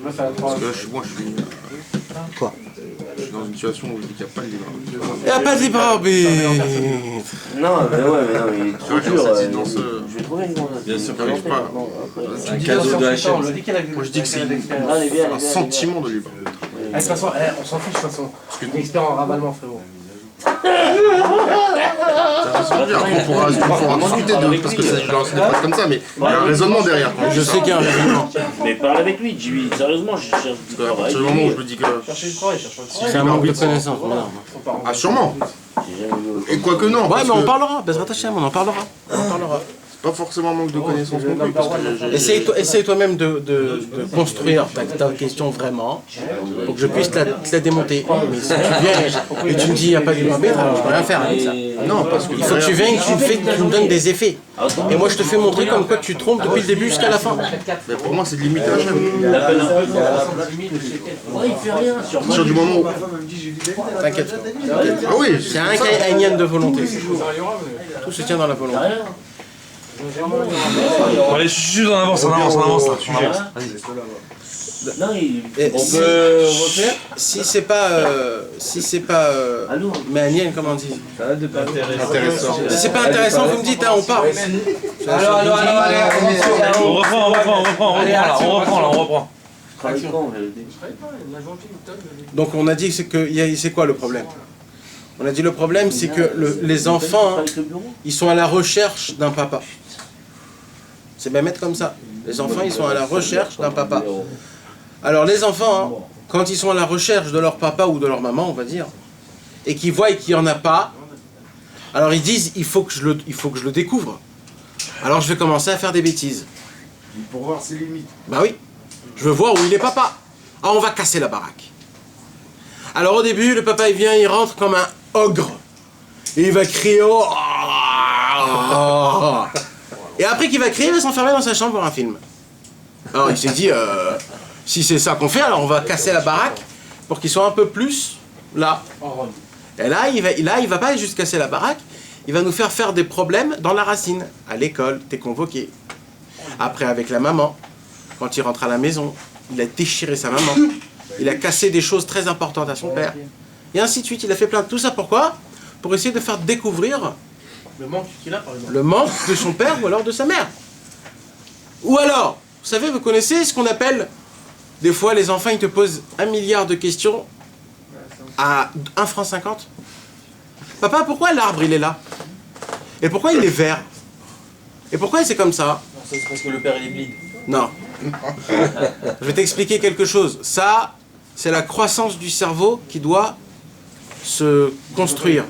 Parce que là, moi, je suis... Quoi? Je suis dans une situation où il n'y a pas de libre arbitre. Il n'y a pas de libre arbitre. Non, mais ouais, mais non, mais trop dur. Je vais trouver une grande. Bien sûr que je sais pas. C'est un cadeau de HM. Moi, je dis que c'est un sentiment de libre arbitre. De toute façon, on s'en fiche de toute façon. On est expert en ravalement, frérot. On pourra discuter de parce que ça ne lance pas comme ça, mais il y a un raisonnement derrière. Je sais qu'il y a un raisonnement. Mais parle avec lui, dis-lui, sérieusement, je cherche du travail. À partir du moment où je me dis que. Chercher du travail, chercher du travail. C'est un manque de connaissances. Ah, sûrement. Et quoique non. Ouais, mais on parlera. Bezrat Hashem, on en parlera. On en parlera. Pas forcément un manque de connaissances non plus. Parce que Essaye toi-même de construire ta question vraiment, pour que je puisse te la démonter. Mais si tu viens et tu me dis il n'y a pas de libre arbitre, je peux rien faire avec ça. non, parce que. Il faut que tu viennes et que tu me donnes des effets. Et moi je te fais montrer comme quoi tu te trompes depuis le début jusqu'à la fin. Mais pour moi, c'est limité à chaque. Ouais, il fait rien. À partir du moment où. T'inquiète. Ah oui, C'est rien qu'à une hyène de volonté. Tout se tient dans la volonté. Bon, allez, juste en avance là. Non, On peut refaire. Si c'est pas mais un hyène, comment on dit? intéressant. Si c'est pas intéressant, vous me dites, hein, on part. Allez, On reprend. Donc on a dit c'est quoi le problème? On a dit le problème c'est que les enfants, ils sont à la recherche d'un papa. C'est bien mettre comme ça. Les enfants, ils sont à la recherche d'un papa. Alors les enfants, quand ils sont à la recherche de leur papa ou de leur maman, on va dire, et qu'ils voient qu'il n'y en a pas, alors ils disent il faut que je le découvre. Alors je vais commencer à faire des bêtises. Pour voir ses limites. Bah oui, je veux voir où il est papa. Ah, on va casser la baraque. Alors au début, le papa il vient, il rentre comme un ogre. Et il va crier oh, oh. Et après qu'il va crier, il va s'enfermer dans sa chambre voir un film. Alors il s'est dit, si c'est ça qu'on fait, alors on va casser la baraque pour qu'il soit un peu plus là. Et là, il va pas juste casser la baraque, il va nous faire des problèmes dans la racine. À l'école, t'es convoqué. Après avec la maman, quand il rentre à la maison, il a déchiré sa maman. Il a cassé des choses très importantes à son père. Et ainsi de suite, il a fait plein de tout ça. Pourquoi? Pour essayer de faire découvrir le manque qu'il a, par exemple. Le manque de son père ou alors de sa mère. Ou alors, vous savez, vous connaissez ce qu'on appelle, des fois les enfants ils te posent 1 milliard de questions à 1,50 franc. Papa, pourquoi l'arbre il est là? Et pourquoi il est vert? Et pourquoi c'est comme ça? C'est parce que le père il est bide. Non. Je vais t'expliquer quelque chose. Ça, c'est la croissance du cerveau qui doit se construire.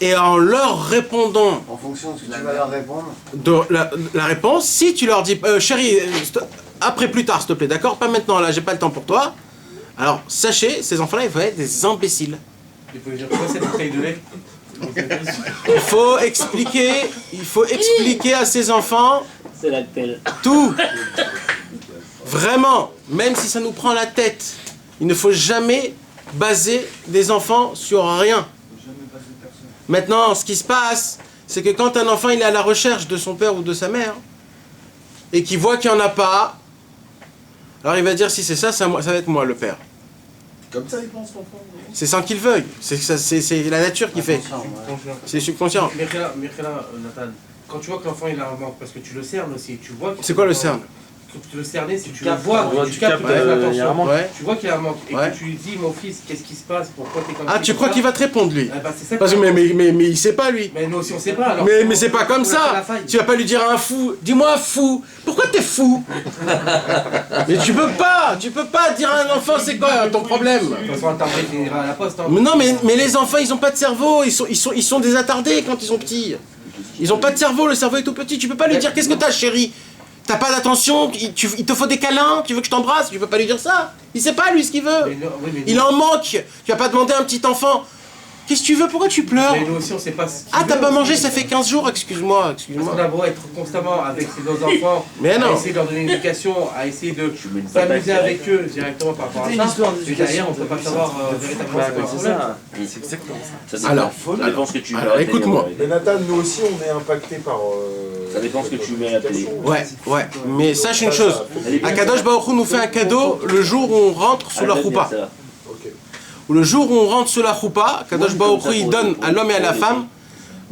Et en leur répondant... En fonction de ce que tu vas leur répondre. De la réponse, si tu leur dis chérie, après plus tard s'il te plaît, d'accord? Pas maintenant, là, j'ai pas le temps pour toi. Alors, sachez, ces enfants-là, ils vont être des imbéciles. Il faut dire quoi cette bouteille de lait? Il faut expliquer à ces enfants C'est la telle. tout. Vraiment, même si ça nous prend la tête, il ne faut jamais baser des enfants sur rien. Maintenant, ce qui se passe, c'est que quand un enfant il est à la recherche de son père ou de sa mère, et qu'il voit qu'il n'y en a pas, alors il va dire si c'est ça, ça va être moi le père. Comme ça, il pense l'enfant. C'est sans qu'il veuille, c'est la nature qui fait. C'est subconscient. Mirkela, Nathan, quand tu vois que l'enfant il a un manque, parce que tu le cernes aussi, tu vois. C'est quoi le cerne? Tu le cerner, si tu le vois, tu captes l'attention. Tu vois qu'il y a un manque, et que tu lui dis, mon fils, qu'est-ce qui se passe, pourquoi t'es comme ça? Ah, tu crois qu'il va te répondre lui? Ah bah c'est ça. Parce que, mais il sait pas lui. Mais nous aussi on sait pas alors. Mais c'est pas comme ça. Tu vas pas lui dire à un fou, dis-moi fou. Pourquoi t'es fou? Mais tu peux pas dire à un enfant c'est quoi ton problème? De toute façon, Internet il ira à la poste. Mais non, mais les enfants ils ont pas de cerveau, ils sont des attardés quand ils sont petits. Ils ont pas de cerveau, le cerveau est tout petit. Tu peux pas lui dire qu'est-ce que t'as chérie? T'as pas d'attention, il te faut des câlins, tu veux que je t'embrasse, tu peux pas lui dire ça. Il sait pas lui ce qu'il veut. Il en manque. Tu vas pas demander à un petit enfant, qu'est-ce que tu veux, pourquoi tu pleures? Mais nous aussi on sait pas ce qu'il Ah, t'as veut. pas mangé, ça fait 15 jours, excuse-moi. Parce qu'on a beau être constamment avec nos enfants, Mais non. à essayer de leur donner une éducation, à essayer de s'amuser avec eux directement par rapport à ça. Et derrière, on peut pas savoir véritablement c'est quoi le problème. C'est exactement ça. Ça Alors, ça dépend ce que tu veux. écoute-moi. Mais Nathan, nous aussi, on est impacté par Ça dépend ce que tu mets à la télé. Ouais, ouais. Mais sache une chose. Akadosh Baruch Hu nous fait un cadeau le jour où on rentre sous la choupa. Ou le jour où on rentre sous la choupa, Akadosh Baruch Hu il donne à l'homme et à la femme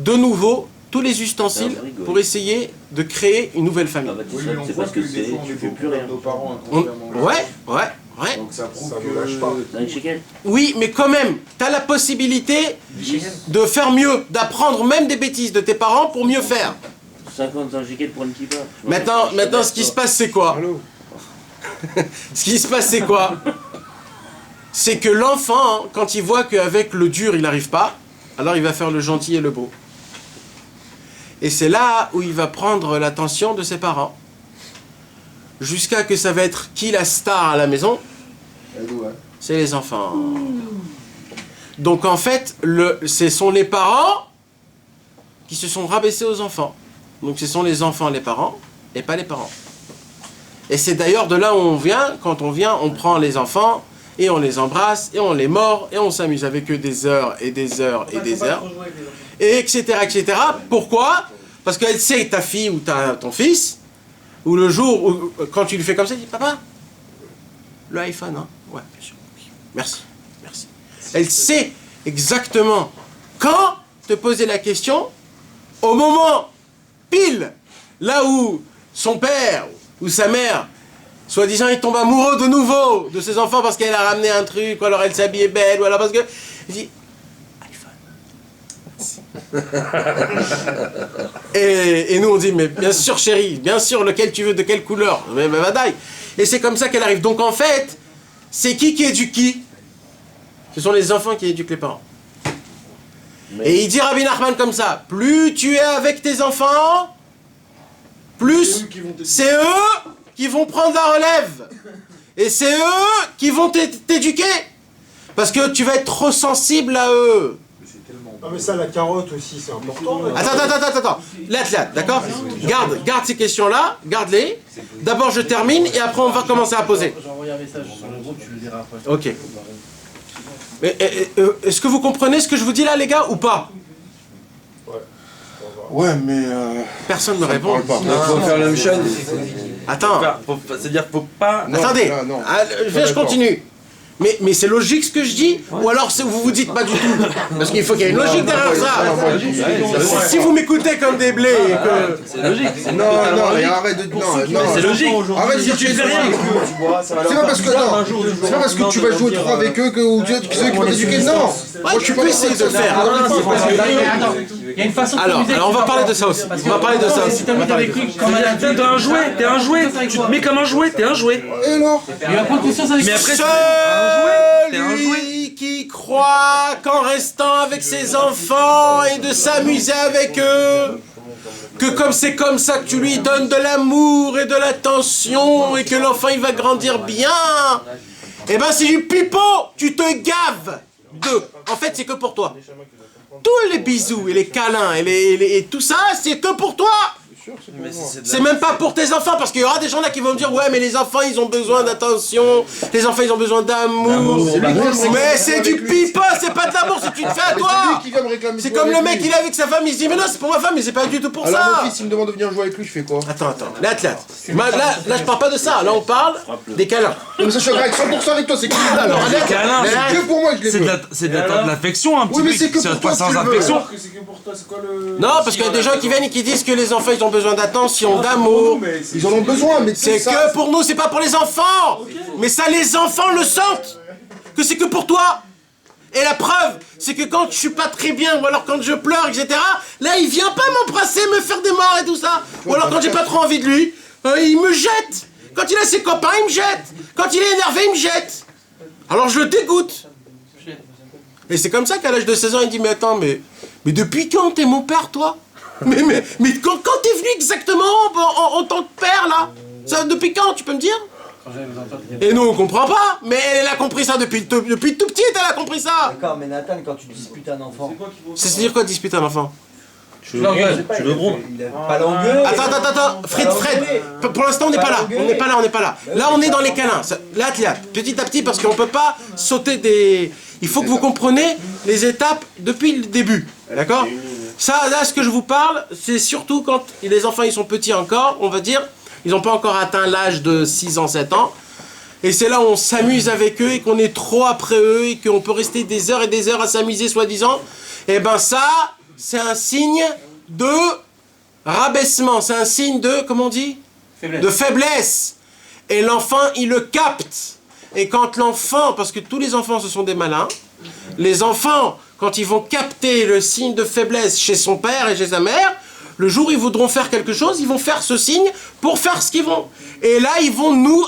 de nouveau tous les ustensiles pour essayer de créer une nouvelle famille. Oui, mais on voit que des fois on est beaucoup avec nos parents inconsciemment. Ouais. Donc ça prouve Ça que... ne lâche pas. Dans les chickens. Oui, mais quand même, tu as la possibilité de faire mieux, d'apprendre même des bêtises de tes parents pour mieux faire. 50 chickens pour une kippa. Maintenant, ce qui se passe, c'est quoi? Ce qui se passe, c'est quoi? C'est que l'enfant, quand il voit qu'avec le dur, il n'arrive pas, alors il va faire le gentil et le beau. Et c'est là où il va prendre l'attention de ses parents. Jusqu'à que ça va être qui la star à la maison? C'est les enfants. Donc en fait, ce sont les parents qui se sont rabaissés aux enfants. Donc ce sont les enfants les parents, et pas les parents. Et c'est d'ailleurs de là où on vient. Quand on vient, on prend les enfants, et on les embrasse, et on les mord, et on s'amuse avec eux des heures, et des heures, et des heures. Et etc., etc. Pourquoi? Parce qu'elle sait, ta fille ou ton fils, ou le jour où, quand tu lui fais comme ça, il dit, papa, le iPhone, hein? Ouais, bien sûr. Merci, merci. Elle sait exactement quand te poser la question, au moment, pile, là où son père ou sa mère, soi-disant, il tombe amoureux de nouveau de ses enfants parce qu'elle a ramené un truc, ou alors elle s'habille belle, ou alors parce que... Il dit, et nous on dit mais bien sûr chérie, bien sûr lequel tu veux, de quelle couleur, mais badaï. Et c'est comme ça qu'elle arrive. Donc en fait, c'est qui éduque qui? Ce sont les enfants qui éduquent les parents. Et il dit Rabbi Nachman comme ça, plus tu es avec tes enfants, plus c'est eux qui vont prendre la relève. Et c'est eux qui vont t'éduquer. Parce que tu vas être trop sensible à eux. Non mais ça, la carotte aussi, c'est important. Attends. Là, d'accord? Garde ces questions-là, garde-les. D'abord, je termine et après, on va commencer à poser. J'ai envoyé un message sur le groupe, tu le diras après. Ok. Est-ce que vous comprenez ce que je vous dis là, les gars, ou pas? Ouais, mais... Personne ne me répond. Pas. Il faut faire la même chose. Attends. C'est-à-dire qu'il faut pas... Attendez. Là, non. Je continue. Mais c'est logique ce que je dis? Ou alors vous vous dites pas du tout? Parce qu'il faut qu'il y ait une logique derrière ça. Si vous m'écoutez comme des blés et que... C'est logique. Non, mais arrête de... Non, C'est logique. Arrête de dire que tu fais rien. C'est pas parce que... Non, c'est pas parce que tu vas jouer trop avec eux que c'est eux qui vont t'éduquer. Non. Ouais, tu peux essayer de le faire. Il y a une façon de Alors on va parler de ça aussi. On va parler de ça aussi. Si t'amuses avec lui comme à la T'es un jouet, tu te mets comme un jouet, t'es un jouet. Et alors? Il va prendre conscience avec Mais après, t'es un jouet. Celui qui croit qu'en restant avec ses enfants et de s'amuser avec eux, que comme c'est comme ça que tu lui donnes de l'amour et de l'attention et que l'enfant il va grandir bien, eh ben c'est du pipeau, tu te gaves d'eux. En fait c'est que pour toi. Tous les bisous et les câlins et tout ça, c'est que pour toi. C'est même pas pour tes enfants, parce qu'il y aura des gens là qui vont me dire ouais mais les enfants ils ont besoin d'attention, les enfants ils ont besoin d'amour, mais c'est du pipeau, c'est pas de l'amour, c'est tu te fais à toi. C'est comme le mec il est avec sa femme, il se dit mais non c'est pour ma femme mais c'est pas du tout pour ça. Alors mon fils il me demande de venir jouer avec lui, je fais quoi? Attends, là je parle pas de ça, là on parle des câlins. Mais ça je suis avec 100% avec toi, c'est que c'est que pour moi que je les veux. C'est de l'affection un petit peu. Oui mais c'est que pour toi sans que tu le affection. veux. C'est que pour toi, c'est quoi le... Non parce qu'il y a des gens qui viennent et qui disent que les enfants ils ont besoin d'attention, d'amour. Ils en ont besoin, mais C'est que pour nous, c'est pas pour les enfants. Mais ça, les enfants le sentent. Que c'est que pour toi. Et la preuve, c'est que quand je suis pas très bien, ou alors quand je pleure, etc., là, il vient pas m'embrasser, me faire des morts et tout ça. Ou alors quand j'ai pas trop envie de lui, il me jette. Quand il a ses copains, il me jette. Quand il est énervé, il me jette. Alors je le dégoûte. Et c'est comme ça qu'à l'âge de 16 ans, il dit, mais attends, mais depuis quand t'es mon père, toi? Mais quand t'es venu exactement en tant que père, là? Ça, depuis quand, tu peux me dire? Et nous, on comprend pas, mais elle a compris ça depuis tout petit, elle a compris ça. D'accord, mais Nathan, quand tu disputes un enfant... C'est-à-dire quoi, disputer un enfant? Tu le gros. Il a pas l'engueule. Attends, Fred, pour l'instant, on n'est pas là, on n'est pas là. Là, on est dans les câlins. Là, petit à petit, parce qu'on peut pas sauter des... Il faut que vous compreniez les étapes depuis le début, d'accord? Ça, là, ce que je vous parle, c'est surtout quand les enfants ils sont petits encore, on va dire, ils n'ont pas encore atteint l'âge de 6 ans, 7 ans. Et c'est là où on s'amuse avec eux et qu'on est trop après eux et qu'on peut rester des heures et des heures à s'amuser soi-disant. Et ben ça, c'est un signe de rabaissement, c'est un signe de, comment on dit ? De faiblesse. Et l'enfant, il le capte. Et quand l'enfant, parce que tous les enfants ce sont des malins, les enfants, quand ils vont capter le signe de faiblesse chez son père et chez sa mère, le jour où ils voudront faire quelque chose, ils vont faire ce signe pour faire ce qu'ils vont. Et là, ils vont nous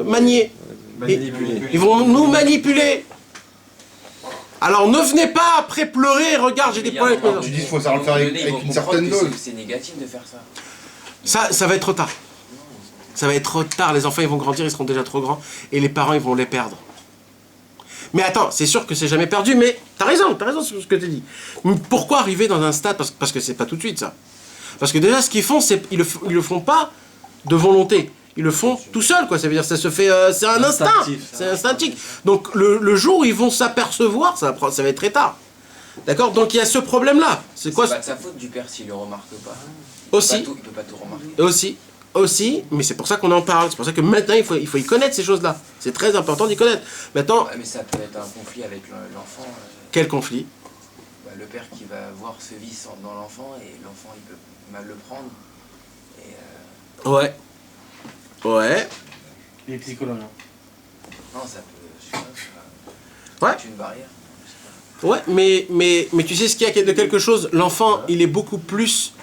manier. Ils vont nous manipuler. Alors ne venez pas après pleurer, regarde, j'ai des problèmes. Tu dis qu'il faut savoir le faire avec une certaine dose. C'est négatif de faire ça. Ça va être trop tard. Ça va être trop tard, les enfants ils vont grandir, ils seront déjà trop grands, et les parents ils vont les perdre. Mais attends, c'est sûr que c'est jamais perdu, mais t'as raison sur ce que tu dis. Pourquoi arriver dans un stade, parce que c'est pas tout de suite ça. Parce que déjà ce qu'ils font, ils le font pas de volonté. Ils le font tout seuls, quoi. Ça veut dire ça se fait, c'est un instinct, c'est instinctif. Donc le jour où ils vont s'apercevoir, ça va être très tard. D'accord? Donc il y a ce problème-là. C'est quoi? C'est pas de sa faute du père s'il le remarque pas. Aussi. Il peut pas tout remarquer. Aussi, mais c'est pour ça qu'on en parle. C'est pour ça que maintenant il faut y connaître ces choses-là. C'est très important d'y connaître. Maintenant. Ouais, mais ça peut être un conflit avec l'enfant. Quel conflit? Le père qui va voir ce vice dans l'enfant et l'enfant il peut mal le prendre. Et Ouais. Il est psychologue. Non, ça peut. C'est une barrière. Ouais, mais tu sais ce qu'il y a de quelque chose. L'enfant, il est beaucoup plus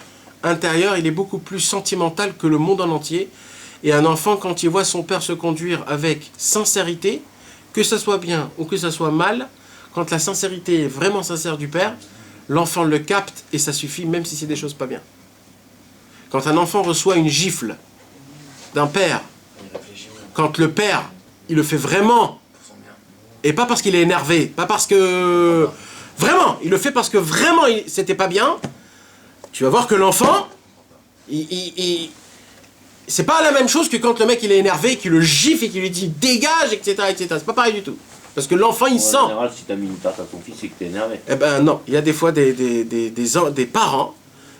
intérieur, il est beaucoup plus sentimental que le monde en entier. Et un enfant, quand il voit son père se conduire avec sincérité, que ça soit bien ou que ça soit mal, quand la sincérité est vraiment sincère du père, l'enfant le capte et ça suffit, même si c'est des choses pas bien. Quand un enfant reçoit une gifle d'un père, quand le père, il le fait vraiment, et pas parce qu'il est énervé, pas parce que... Vraiment, il le fait parce que vraiment c'était pas bien, tu vas voir que l'enfant, c'est pas la même chose que quand le mec il est énervé, qu'il le gifle et qu'il lui dit dégage, etc. C'est pas pareil du tout. Parce que l'enfant il sent. En général, si t'as mis une tarte à ton fils, c'est que t'es énervé. Eh ben non, il y a des fois des parents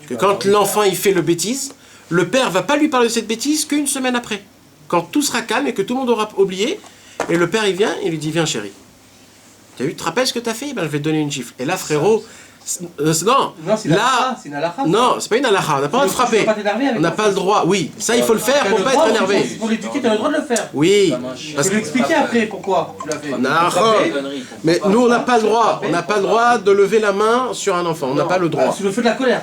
que quand l'enfant il fait le bêtise, le père va pas lui parler de cette bêtise qu'une semaine après. Quand tout sera calme et que tout le monde aura oublié, et le père il vient, il lui dit viens chérie. Tu te rappelles ce que t'as fait? Ben je vais te donner une gifle. Et là frérot. Non, c'est une halakha. Non, c'est pas une halakha, on n'a pas le droit de frapper. On n'a pas le droit, oui. Ça, il faut le faire pour pas être énervé. Pour l'éduquer, tu as le droit de le faire. Oui. Parce que lui expliquer après pourquoi tu l'as fait. Mais nous, on n'a pas le droit. On n'a pas le droit de lever la main sur un enfant. On n'a pas le droit. C'est le feu de la colère.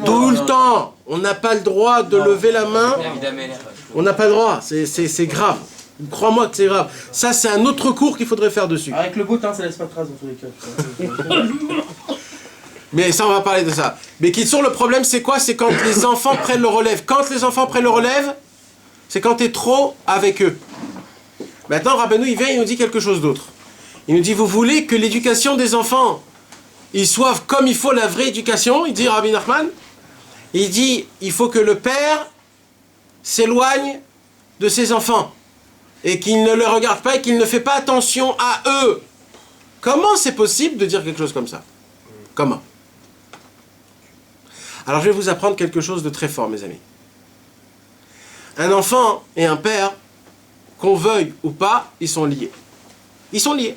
Tout le temps. On n'a pas le droit de lever la main. On n'a pas le droit. C'est grave. Crois-moi que c'est grave. Ça, c'est un autre cours qu'il faudrait faire dessus. Avec le beau temps, ça laisse pas de traces dans tous les cas. Mais ça, on va parler de ça. Mais qui sur le problème, c'est quoi? C'est quand les enfants prennent le relève. Quand les enfants prennent le relève, c'est quand tu es trop avec eux. Maintenant, Rabbeinu, il vient, il nous dit quelque chose d'autre. Il nous dit, vous voulez que l'éducation des enfants, ils soient comme il faut la vraie éducation? Il dit, Rabbi Nachman, il dit, il faut que le père s'éloigne de ses enfants. Et qu'il ne les regarde pas et qu'il ne fait pas attention à eux. Comment c'est possible de dire quelque chose comme ça? Comment? Alors je vais vous apprendre quelque chose de très fort, mes amis. Un enfant et un père, qu'on veuille ou pas, ils sont liés. Ils sont liés.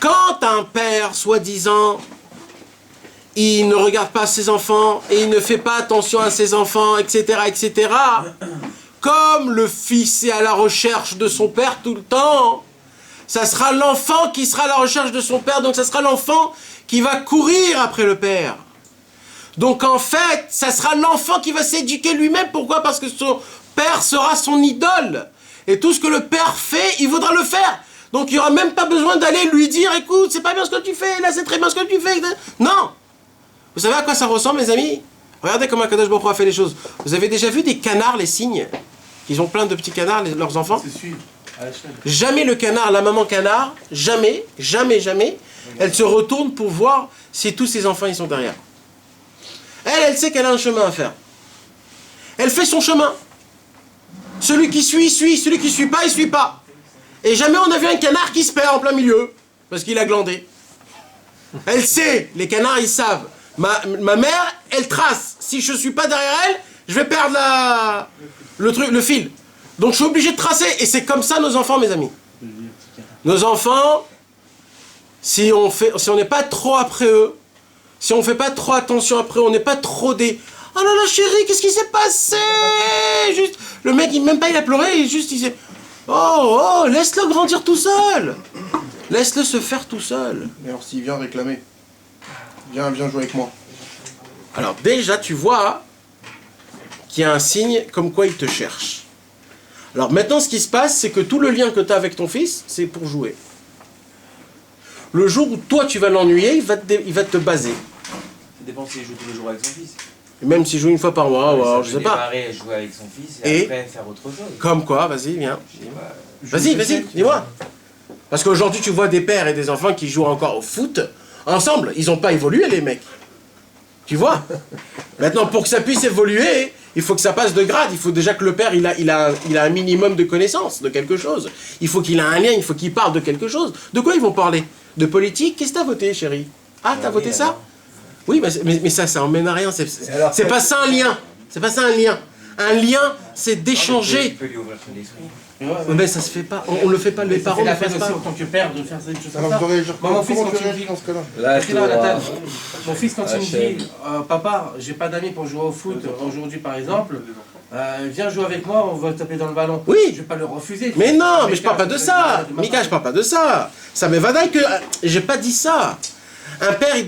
Quand un père, soi-disant, il ne regarde pas ses enfants et il ne fait pas attention à ses enfants, etc., etc., comme le fils est à la recherche de son père tout le temps, ça sera l'enfant qui sera à la recherche de son père, donc ça sera l'enfant qui va courir après le père. Donc en fait, ça sera l'enfant qui va s'éduquer lui-même. Pourquoi? Parce que son père sera son idole. Et tout ce que le père fait, il voudra le faire. Donc il n'y aura même pas besoin d'aller lui dire, écoute, c'est pas bien ce que tu fais, là c'est très bien ce que tu fais. Non. Vous savez à quoi ça ressemble, mes amis? Regardez comment Kadosh Baruch Hu a fait les choses. Vous avez déjà vu des canards, les cygnes? Ils ont plein de petits canards, leurs enfants. Jamais le canard, la maman canard, jamais, elle se retourne pour voir si tous ses enfants ils sont derrière. Elle sait qu'elle a un chemin à faire. Elle fait son chemin. Celui qui suit, celui qui suit pas, il suit pas. Et jamais on a vu un canard qui se perd en plein milieu, parce qu'il a glandé. Elle sait, les canards ils savent. Ma mère, elle trace. Si je suis pas derrière elle, je vais perdre le fil. Donc je suis obligé de tracer. Et c'est comme ça nos enfants, mes amis. Nos enfants, si on n'est pas trop après eux, si on fait pas trop attention après eux, on n'est pas trop des... Oh là là chérie, qu'est-ce qui s'est passé? Juste, le mec, même pas il a pleuré, il s'est... Oh, laisse-le grandir tout seul. Laisse-le se faire tout seul. Mais alors s'il vient réclamer, viens jouer avec moi. Alors déjà, tu vois qu'il y a un signe comme quoi il te cherche. Alors maintenant, ce qui se passe, c'est que tout le lien que tu as avec ton fils, c'est pour jouer. Le jour où toi, tu vas l'ennuyer, il va te baser. Ça dépend s'il joue tous les jours avec son fils. Et même s'il joue une fois par mois, ou alors, je sais pas. Jouer avec son fils et après faire autre chose. Comme quoi, vas-y, viens. Vas-y, dis-moi. Parce qu'aujourd'hui, tu vois des pères et des enfants qui jouent encore au foot ensemble. Ils n'ont pas évolué, les mecs. Tu vois? Maintenant, pour que ça puisse évoluer, il faut que ça passe de grade. Il faut déjà que le père, il a un minimum de connaissances de quelque chose. Il faut qu'il ait un lien, il faut qu'il parle de quelque chose. De quoi ils vont parler? De politique? Qu'est-ce que t'as voté, chérie? Ah, t'as voté ça? Oui, mais ça emmène à rien. C'est pas ça un lien. C'est pas ça un lien. Un lien, c'est d'échanger. Tu peux lui ouvrir son esprit. Mais ça se fait pas. On le fait pas. Les parents ne le font pas. en tant que père de faire cette chose comme Alors ça. je réagir Moi, mon fils, comment quand tu il me réagis dit... dans ce cas-là? Mon fils, quand il me dit papa, j'ai pas d'amis pour jouer au foot aujourd'hui par exemple, viens jouer avec moi, on va taper dans le ballon. Oui. Je vais pas le refuser. Mais non, mais je parle pas de ça. Mika, je parle pas de ça. Ça m'évade que j'ai pas dit ça. Un père, il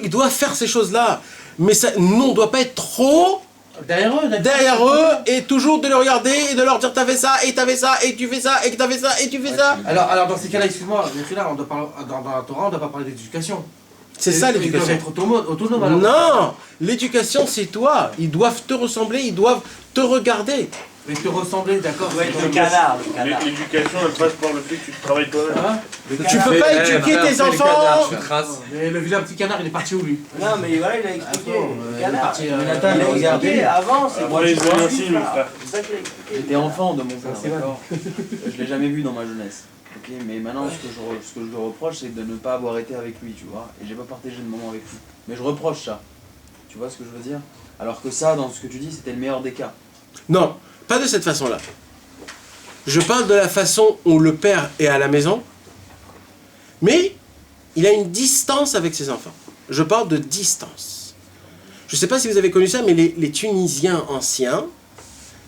doit faire ces choses-là. Mais ça, nous, on doit pas être trop derrière eux et toujours de les regarder et de leur dire t'as fait ça et t'as fait ça et tu fais ça et que t'as fait ça et tu fais ça. Alors dans ces cas-là, excuse-moi, mais là, dans la Torah, on doit pas parler d'éducation. C'est ça l'éducation. Ils doivent être autonomes. Alors. Non, l'éducation c'est toi. Ils doivent te ressembler, ils doivent te regarder. Mais te ressembler, d'accord. Le canard. L'éducation, elle passe par le fait que tu travailles toi-même. Tu peux pas éduquer tes enfants. Mais le vilain petit canard, il est parti où lui? Non, mais voilà, il a expliqué. Le canard. parti, Nathan, il a regardé avant, c'est moi les qui vois un aussi, film, le là. frère. C'est ça qu'il a expliqué. J'étais enfant de mon père, d'accord. Je l'ai jamais vu dans ma jeunesse. Ok, mais maintenant, ce que je lui reproche, c'est de ne pas avoir été avec lui, tu vois. Et j'ai pas partagé de moment avec lui. Mais je reproche ça. Tu vois ce que je veux dire? Alors que ça, dans ce que tu dis, c'était le meilleur des cas. Non, pas de cette façon-là. Je parle de la façon où le père est à la maison, mais il a une distance avec ses enfants. Je parle de distance. Je ne sais pas si vous avez connu ça, mais les Tunisiens anciens,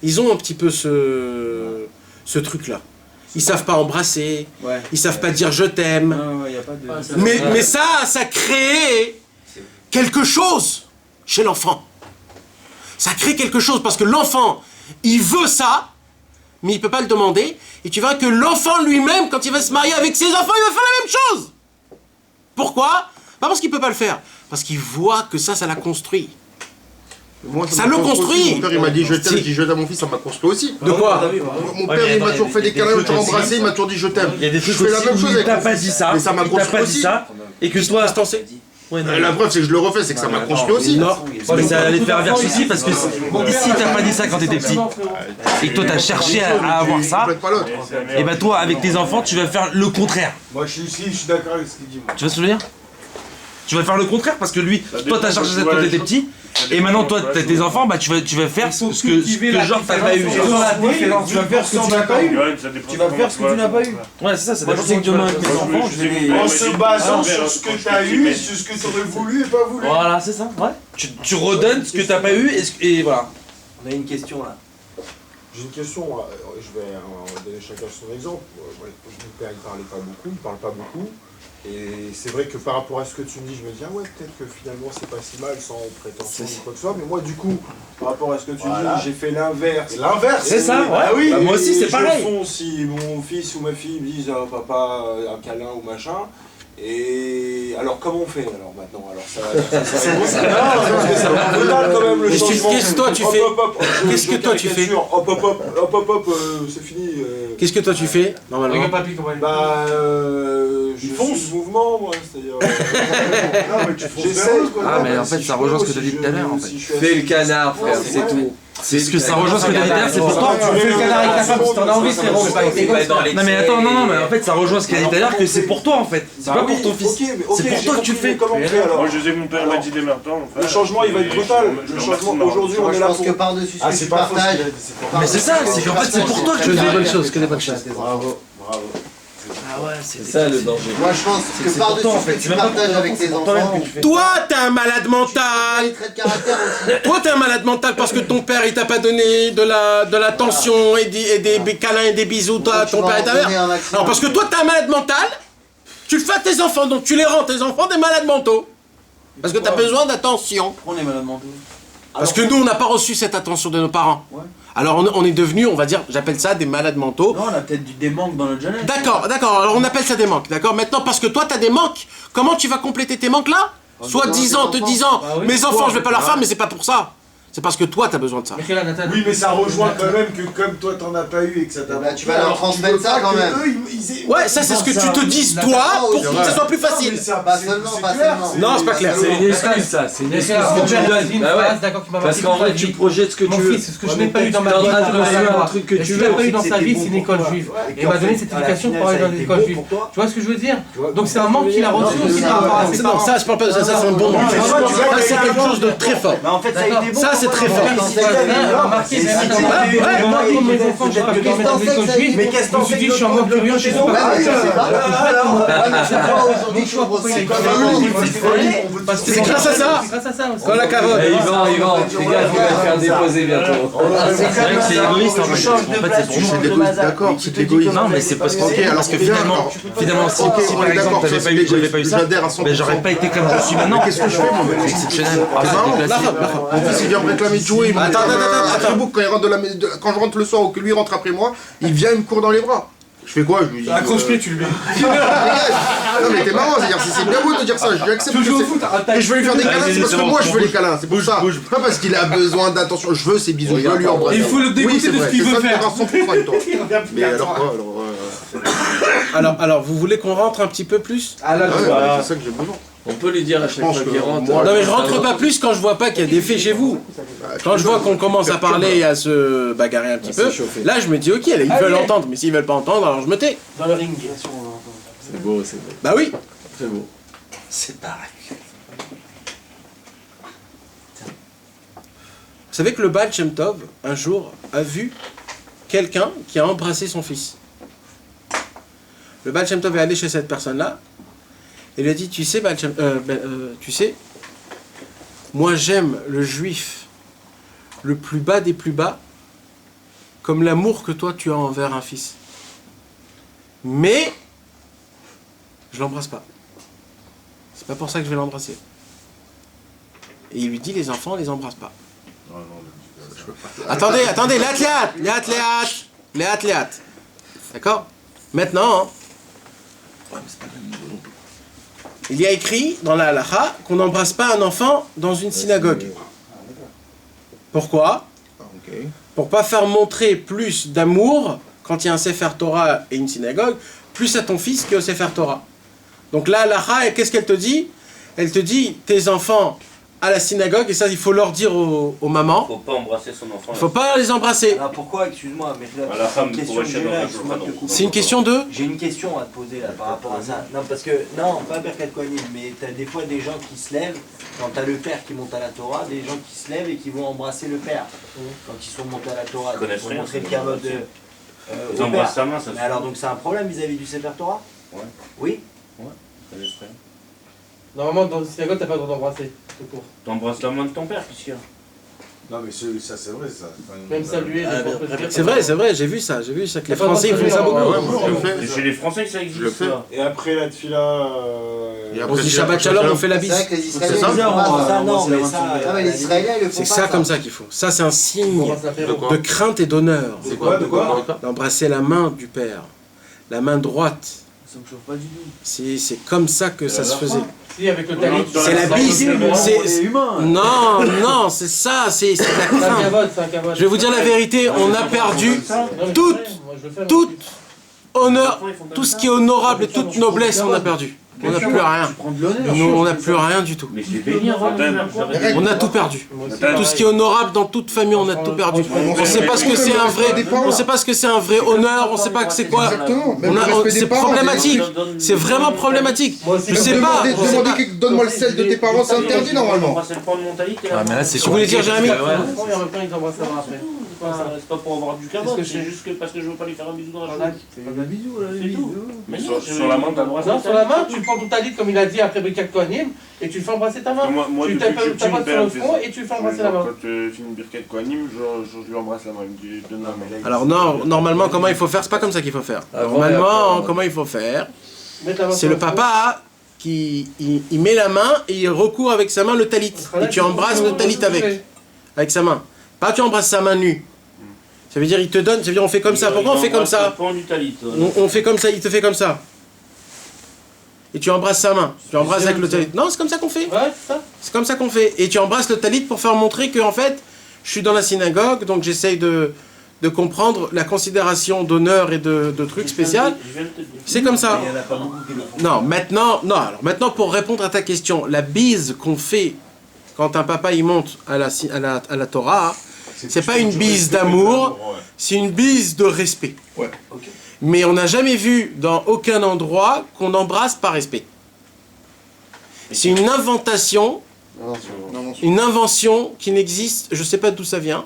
ils ont un petit peu ce truc-là. Ils savent pas embrasser, Ouais. ils savent pas dire je t'aime. Ouais, y a pas de... Mais ça crée quelque chose chez l'enfant. Ça crée quelque chose parce que l'enfant, il veut ça, mais il peut pas le demander. Et tu verras que l'enfant lui-même, quand il va se marier avec ses enfants, il va faire la même chose. Pourquoi? Pas parce qu'il peut pas le faire, parce qu'il voit que ça l'a construit. Moi, Ça m'a le construit. Mon père, il m'a dit je t'aime, Si. j'ai dit je t'aime à mon fils, ça m'a construit aussi. De quoi? Mon père, il m'a toujours fait des câlins, il m'a toujours embrassé, il m'a toujours dit je t'aime. Il y a des Je trucs fais la même aussi chose où il avec t'a mon pas fils. dit ça, Mais ça m'a il t'a construit pas dit aussi. ça, et que toi... Distancé. Ouais, non, La preuve, c'est que je le refais, c'est que ça m'a construit aussi. Non. mais ça allait te faire inverse aussi parce que ici t'as pas dit ça quand t'étais petit et que toi t'as cherché à avoir ça, Complète pas l'autre. et bah toi avec tes enfants tu vas faire le contraire. Moi, je suis d'accord avec ce qu'il dit. Tu vois ce que je veux dire? Tu vas faire le contraire parce que lui, toi t'as cherché ça quand t'étais petit, et maintenant toi t'as tes enfants, bah tu vas faire ce que genre t'as pas eu. Tu vas faire ce que tu n'as pas eu. Tu vas faire ce que tu n'as pas eu. Ouais c'est ça, c'est Moi, je sais que demain avec mes enfants, je vais... En se basant sur ce que tu as eu et sur ce que tu aurais voulu et pas voulu. Voilà, c'est ça, ouais. Tu redonnes ce que t'as pas eu et voilà. On a une question là. J'ai une question, je vais donner chacun son exemple. Mon père il parlait pas beaucoup, il parle pas beaucoup. Et c'est vrai que par rapport à ce que tu me dis, je me dis ah ouais peut-être que finalement c'est pas si mal sans prétention ou quoi que ce soit. Mais moi du coup, par rapport à ce que tu dis, j'ai fait l'inverse. L'inverse. C'est ça, ouais. Ah oui. Bah, moi aussi, c'est je pareil. le fond, si mon fils ou ma fille me disent papa un câlin ou machin. Et alors comment on fait alors maintenant? Alors ça parce que ça va brutal quand même le Mais changement. qu'est-ce que toi tu fais? Qu'est-ce que toi tu fais? Hop, c'est fini. Qu'est-ce que toi tu fais normalement? Regarde papy comment il Bah je fonce mouvement moi, c'est-à-dire non mais tu fonces. J'essaie quoi. Ah, mais en fait, ça rejoint ce que t'as dit tout à l'heure, en fait. Fais le canard frère, c'est tout. C'est ce que ça rejoint ce que t'as dit derrière, c'est pour toi. Tu fais le canard avec ta femme, si t'en as envie, frérot. Non mais attends, non, mais en fait ça rejoint ce qu'il a dit derrière, que c'est pour toi en fait. C'est pas pour ton fils. C'est pour toi que tu le fais. Comment on fait alors? Moi je sais que mon père m'a dit dès maintenant. Le changement il va être brutal. Le changement aujourd'hui on est là pour. par-dessus Ah, c'est pas faux. Mais c'est ça, c'est qu'en fait c'est pour toi que tu Que le des fais. bonnes choses, que des bonnes choses. Bravo, bravo. Ah ouais, c'est ça le danger. Moi je pense que c'est pour par-dessus toi, en ce fait. que C'est tu même pas pour partages toi, avec c'est tes pour toi-même enfants, que tu fais. Toi, t'es un malade les mental. traits de caractère aussi. Toi, t'es un malade mental parce que ton père, il t'a pas donné de l'attention et des câlins et des bisous, toi, ton père et ta mère. Alors, parce que toi, t'es un malade mental, tu le fais à tes enfants, donc tu les rends, tes enfants, des malades mentaux. Parce que t'as besoin d'attention. Pourquoi on est malade mentaux? Parce que nous, on n'a pas reçu cette attention de nos parents. Ouais. Alors, on est devenus, on va dire, j'appelle ça des malades mentaux. Non, on a peut-être des manques dans notre jeunesse. D'accord, alors on appelle ça des manques, d'accord? Maintenant, parce que toi, t'as des manques, comment tu vas compléter tes manques là? Soit 10 ans, te disant, mes enfants, je vais pas leur faire, mais c'est pas pour ça. C'est parce que toi, t'as besoin de ça. Oui, mais ça rejoint quand même que comme toi t'en as pas eu et que ça t'a. Bah, tu vas leur transmettre ça quand même. Ouais, ça c'est ce que tu te dises toi pour que ça soit plus facile. Pas seulement, pas seulement. Non, c'est pas clair. C'est une excuse ça, c'est une excuse que tu donnes. Bah ouais. Parce qu'en vrai tu projettes ce que tu veux. Mon fils, ce que je n'ai pas eu dans ma vie, un truc que et tu ce qu'il n'a veux. pas eu dans sa vie, c'est une école juive. Et il m'a donné cette éducation pour aller dans une école juive. Tu vois ce que je veux dire? Donc c'est un manque qu'il a reçu aussi par rapport à ses Non, parents. ça, je parle pas de ça, ça c'est un bon manque. Ça c'est quelque chose de très fort. Mais en fait, ça a été bon. Ça c'est très fort. Remarquez, moi, comme mes enfants, je suis pas dans une école juive, Mais qu'est-ce je me suis dit, je suis en mode curieux, je sais Ouais, pas. mais je sais pas. Ouais, mais c'est toi aujourd'hui qui ouvre aussi. C'est grâce à ça. C'est grâce à ça aussi. Dans la cavotte. Yvan, fais gaffe, il va te faire déposer bientôt. C'est vrai que c'est égoïste en fait. En fait c'est pour C'est égoïste, d'accord, c'est de l'égoïsme. Non mais c'est parce que alors que finalement si par exemple j'avais pas eu ça, ben j'aurais pas été comme je suis maintenant. Qu'est-ce que je fais moi? C'est exceptionnel. Mon fils il vient me réclamer de jouer, il me Attends. quand il rentre de la maison, quand je rentre le soir ou que lui rentre après moi, il vient, il me court dans les bras. Je fais quoi? Je lui dis. Accroche-pied, tu le mets. Non mais t'es marrant, c'est-à-dire c'est bien beau de dire ça, je lui accepte que je veux lui faire des câlins, c'est parce que moi je veux les câlins, c'est pour ça. Pas parce qu'il a besoin d'attention, je veux ses bisous, je veux lui embrasser. Il faut le dégoûter de ce qu'il veut faire. 100% avec toi. Mais alors quoi? Alors, vous voulez qu'on rentre un petit peu plus? C'est ça que j'ai besoin. On peut lui dire à chaque fois qu'il rentre. Non mais je rentre pas plus quand je vois pas qu'il y a des faits chez vous. Quand je vois qu'on commence à parler et à se bagarrer un petit peu, là je me dis ok, ils veulent entendre, mais s'ils veulent pas entendre, alors je me tais. Dans le ring. C'est beau, c'est beau. Bah oui. Très beau. C'est pareil. Vous savez que le Baal Shem Tov, un jour, a vu quelqu'un qui a embrassé son fils. Le Baal Shem Tov est allé chez cette personne-là et lui a dit, tu sais, tu sais, moi j'aime le juif le plus bas des plus bas comme l'amour que toi tu as envers un fils. Mais je l'embrasse pas. C'est pas pour ça que je vais l'embrasser. Et il lui dit, les enfants, on les embrasse pas. Attendez, les athlètes. D'accord? Maintenant, il y a écrit dans la halakha qu'on n'embrasse pas un enfant dans une synagogue. Pourquoi? Pour pas faire montrer plus d'amour quand il y a un Sefer Torah et une synagogue, plus à ton fils qu'au Sefer Torah. Donc la halakha, qu'est-ce qu'elle te dit? Elle te dit, tes enfants à la synagogue, et ça il faut leur dire aux mamans. Faut pas embrasser son enfant. Faut pas les embrasser. Alors pourquoi, excuse-moi, mais là, À la femme, c'est une pour question que j'ai là, excuse-moi de te couper. C'est une question de... J'ai une question à te poser là par rapport à ça. Non, parce que, non, pas Berkat Kohanim, mais t'as des fois des gens qui se lèvent, quand t'as le père qui monte à la Torah, des gens qui se lèvent et qui vont embrasser le père. Quand ils sont montés à la Torah, Ils connaissent pour rien, montrer le c'est kavod de. Ils embrassent sa main, ça Mais alors, donc c'est un problème vis-à-vis du Sefer Torah? Ouais. Oui? Ça laisse rien. Normalement, dans une synagogue, t'as pas le droit d'embrasser. Tout court. T'embrasses la main de ton père, qu'est-ce qu'il y a? Non mais ça c'est vrai ça. Même saluer, C'est vrai, j'ai vu ça, que les T'as pas Français ils le font ça droit de beaucoup. saluer, Ouais, moi je le fais. Et chez les Français que ça existe, Je le fais. ça. Et après la tefila. Et On après, se dit Shabbat Shalom, on fait la C'est bise. vrai que les Israéliens, C'est ça ils font pas Ça, non, mais ça. Ah mais les Israéliens, ils le font C'est pas. ça comme ça qu'il faut. Ça c'est un signe quoi de crainte et d'honneur. C'est quoi? De quoi? D'embrasser la main du père, la main droite. Ça me chauffe pas du tout. C'est comme ça que ça se faisait. Si, avec le talit. C'est la bise. C'est humain. Non, c'est ça, c'est la C'est un crainte. cavode, c'est un cavode. Je vais vous dire la vérité, on a perdu toute honneur, tout ce qui est honorable et toute noblesse, on a perdu. On n'a plus rien. Nous, on n'a plus rien du tout. Mais je l'ai béni avant de faire. On a tout perdu. Tout ce qui est honorable dans toute famille, on a tout perdu. On ne sait pas ce que c'est un vrai. On sait pas ce que c'est un vrai honneur. On sait pas que c'est quoi. C'est problématique. C'est vraiment problématique. Je sais pas. Donne-moi le sel de tes parents, c'est interdit normalement. C'est le point de mentalité. Ah, mais là, c'est Tu voulais dire, Jérémy? C'est pas pour avoir du cabot, c'est juste parce que je veux pas lui faire un bisou dans la journée. C'est tout. Mais sur la main, t'as le droit. Non, sur la main, tu prends ton talit comme il a dit après Birkat Kohanim et tu le fais embrasser ta main. Moi, Tu tapes sur le front et tu le fais embrasser la main. Quand je finis une Birkat Kohanim, je lui embrasse la main. Il me dit, donne la main. Alors non, normalement, comment il faut faire? C'est pas comme ça qu'il faut faire. Normalement, comment il faut faire? C'est le papa qui il met la main et il recourt avec sa main le talit. Et tu embrasses le talit avec sa main. Pas tu embrasses sa main nue. Ça veut dire il te donne, ça veut dire on fait comme ça. Pourquoi on fait comme ça? On fait comme ça, il te fait comme ça. Et tu embrasses sa main. Tu embrasses avec le talit. Non, c'est comme ça qu'on fait. C'est comme ça qu'on fait. Et tu embrasses le talit pour faire montrer que en fait, je suis dans la synagogue, donc j'essaye de comprendre la considération d'honneur et de trucs spéciaux. C'est comme ça. Non, maintenant pour répondre à ta question, la bise qu'on fait quand un papa il monte à la Torah, c'est pas une bise d'amour, c'est une bise de respect. Mais on n'a jamais vu dans aucun endroit qu'on embrasse par respect. C'est une inventation, une invention qui n'existe, je sais pas d'où ça vient.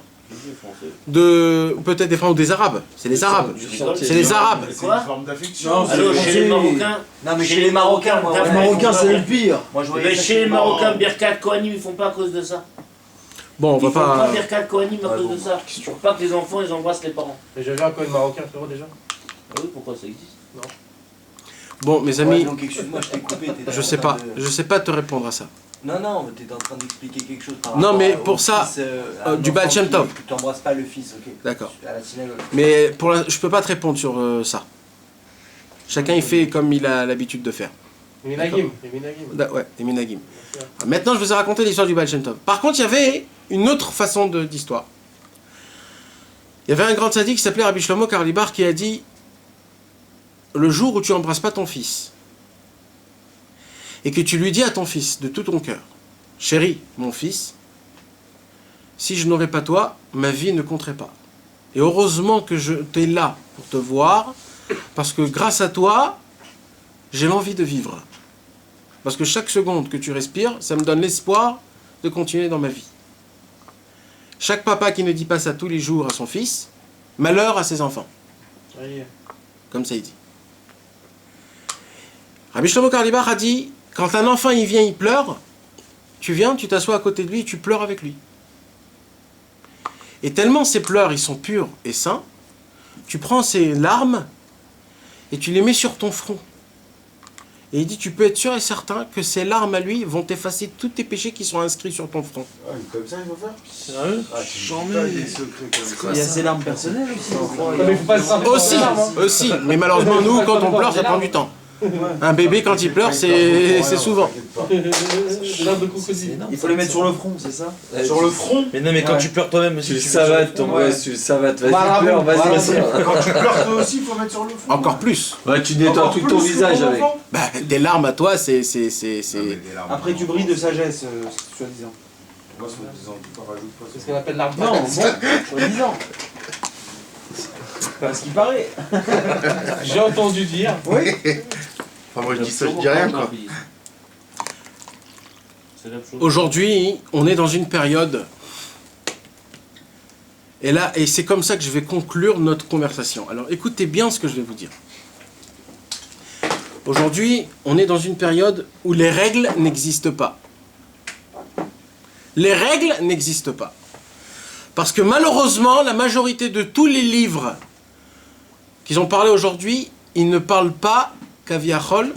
Peut-être des Français ou des Arabes. C'est les Arabes. C'est les Arabes. C'est une forme d'affection. Alors, chez les Marocains. Non, mais chez les Marocains, moi. Les Marocains, c'est le pire. Mais chez les Marocains, Birkat Kohanim, ils font pas à cause de ça. Bon, on va Ils font pas. pas Birkat Kohanim à cause de ça. Pour pas que les enfants ils embrassent les parents. Mais j'ai vu un Kohen marocain, frérot, déjà. Ah oui, pourquoi ça existe? Non. Bon, mes amis, Donc, excuse-moi, je t'ai coupé. je sais pas te répondre à ça. Non, t'étais en train d'expliquer quelque chose par Non, rapport mais au pour ça, fils, du un Baal enfant Shem Tov. Tu t'embrasses pas le fils, ok. D'accord. À la synagogue. Mais je peux pas te répondre sur ça. Chacun il fait comme il a l'habitude de faire. Les minagim. Ouais, les minagim. Maintenant, je vous ai raconté l'histoire du Baal Shem Tov. Par contre, il y avait une autre façon d'histoire. Il y avait un grand tzaddik qui s'appelait Rabbi Shlomo Karlibar qui a dit: le jour où tu embrasses pas ton fils et que tu lui dis à ton fils de tout ton cœur: chéri, mon fils, si je n'aurais pas toi, ma vie ne compterait pas. Et heureusement que je t'ai là pour te voir, parce que grâce à toi, j'ai l'envie de vivre. Parce que chaque seconde que tu respires, ça me donne l'espoir de continuer dans ma vie. Chaque papa qui ne dit pas ça tous les jours à son fils, malheur à ses enfants. Comme ça il dit. Rabbi Shlomo Karlibar a dit: quand un enfant il vient, il pleure, tu viens, tu t'assois à côté de lui et tu pleures avec lui. Et tellement ces pleurs, ils sont purs et sains, tu prends ces larmes et tu les mets sur ton front. Et il dit: tu peux être sûr et certain que ces larmes à lui vont effacer tous tes péchés qui sont inscrits sur ton front. Ah, comme ça, il faut faire. Sérieux? J'en mets des secrets comme ça. Il y a ses larmes personnelles aussi. Mais faut pas le savoir. Aussi. Mais malheureusement, nous, quand on pleure, ça prend du temps. Un bébé, quand il pleure, c'est souvent. Il faut les mettre sur le front, c'est ça? Sur le front. Mais non, mais quand tu pleures toi-même aussi. Tu savates, ton ouais, tu savates. Vas-y, pleure, vas-y. Quand tu pleures toi aussi, il faut mettre sur le front. Encore plus. Ouais, tu nettoies tout ton visage avec. Bah, des larmes à toi, c'est... Après, tu brilles de sagesse, soi-disant. Moi, soi-disant, tu pas rajoute pas. C'est ce qu'on appelle l'arbre. Non, bon, soi-disant. Pas ce qui paraît. J'ai entendu dire. Oui. Enfin, moi je dis ça, je dis rien quoi. Aujourd'hui, on est dans une période... Et c'est comme ça que je vais conclure notre conversation. Alors écoutez bien ce que je vais vous dire. Aujourd'hui, on est dans une période où les règles n'existent pas. Les règles n'existent pas. Parce que malheureusement, la majorité de tous les livres qu'ils ont parlé aujourd'hui, ils ne parlent pas qu'Aviachol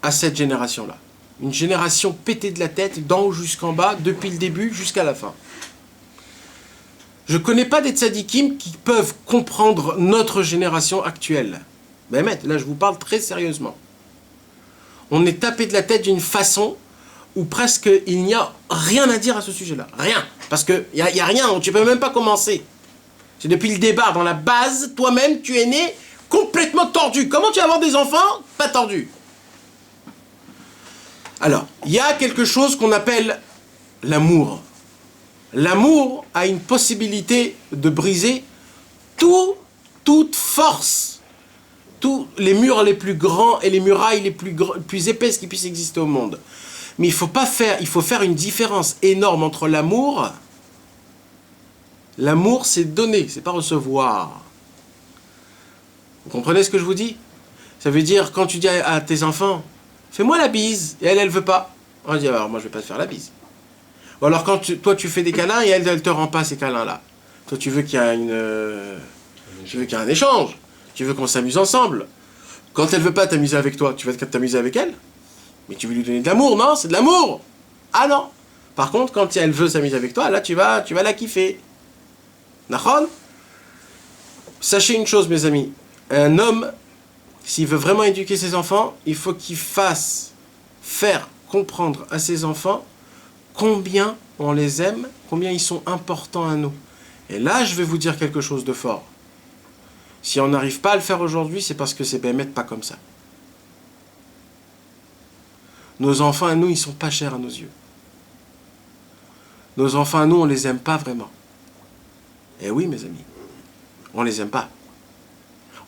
à cette génération-là. Une génération pétée de la tête, d'en haut jusqu'en bas, depuis le début jusqu'à la fin. Je ne connais pas des tzadikim qui peuvent comprendre notre génération actuelle. Ben, là, je vous parle très sérieusement. On est tapé de la tête d'une façon où presque il n'y a rien à dire à ce sujet-là. Rien. Parce qu'il n'y a rien, tu ne peux même pas commencer. C'est depuis le départ, dans la base, toi-même, tu es né complètement tordu. Comment tu vas avoir des enfants pas tordus? Alors, il y a quelque chose qu'on appelle l'amour. L'amour a une possibilité de briser toute force, tous les murs les plus grands et les murailles les plus épaisses qui puissent exister au monde. Mais il faut faire une différence énorme entre l'amour. L'amour, c'est donner, c'est pas recevoir. Vous comprenez ce que je vous dis? Ça veut dire, quand tu dis à tes enfants, fais-moi la bise, et elle veut pas. On dit, alors moi je vais pas te faire la bise. Ou alors quand toi tu fais des câlins et elle te rend pas ces câlins-là. Toi tu veux qu'il y ait tu veux qu'il y ait un échange. Tu veux qu'on s'amuse ensemble. Quand elle veut pas t'amuser avec toi, tu vas t'amuser avec elle. Mais tu veux lui donner de l'amour, non? C'est de l'amour. Ah non. Par contre, quand elle veut s'amuser avec toi, là tu vas la kiffer. D'accord? Sachez une chose, mes amis. Un homme, s'il veut vraiment éduquer ses enfants, il faut qu'il fasse faire comprendre à ses enfants combien on les aime, combien ils sont importants à nous. Et là, je vais vous dire quelque chose de fort. Si on n'arrive pas à le faire aujourd'hui, c'est parce que c'est Bémet pas comme ça. Nos enfants à nous, ils sont pas chers à nos yeux. Nos enfants à nous, on les aime pas vraiment. Eh oui, mes amis, on les aime pas.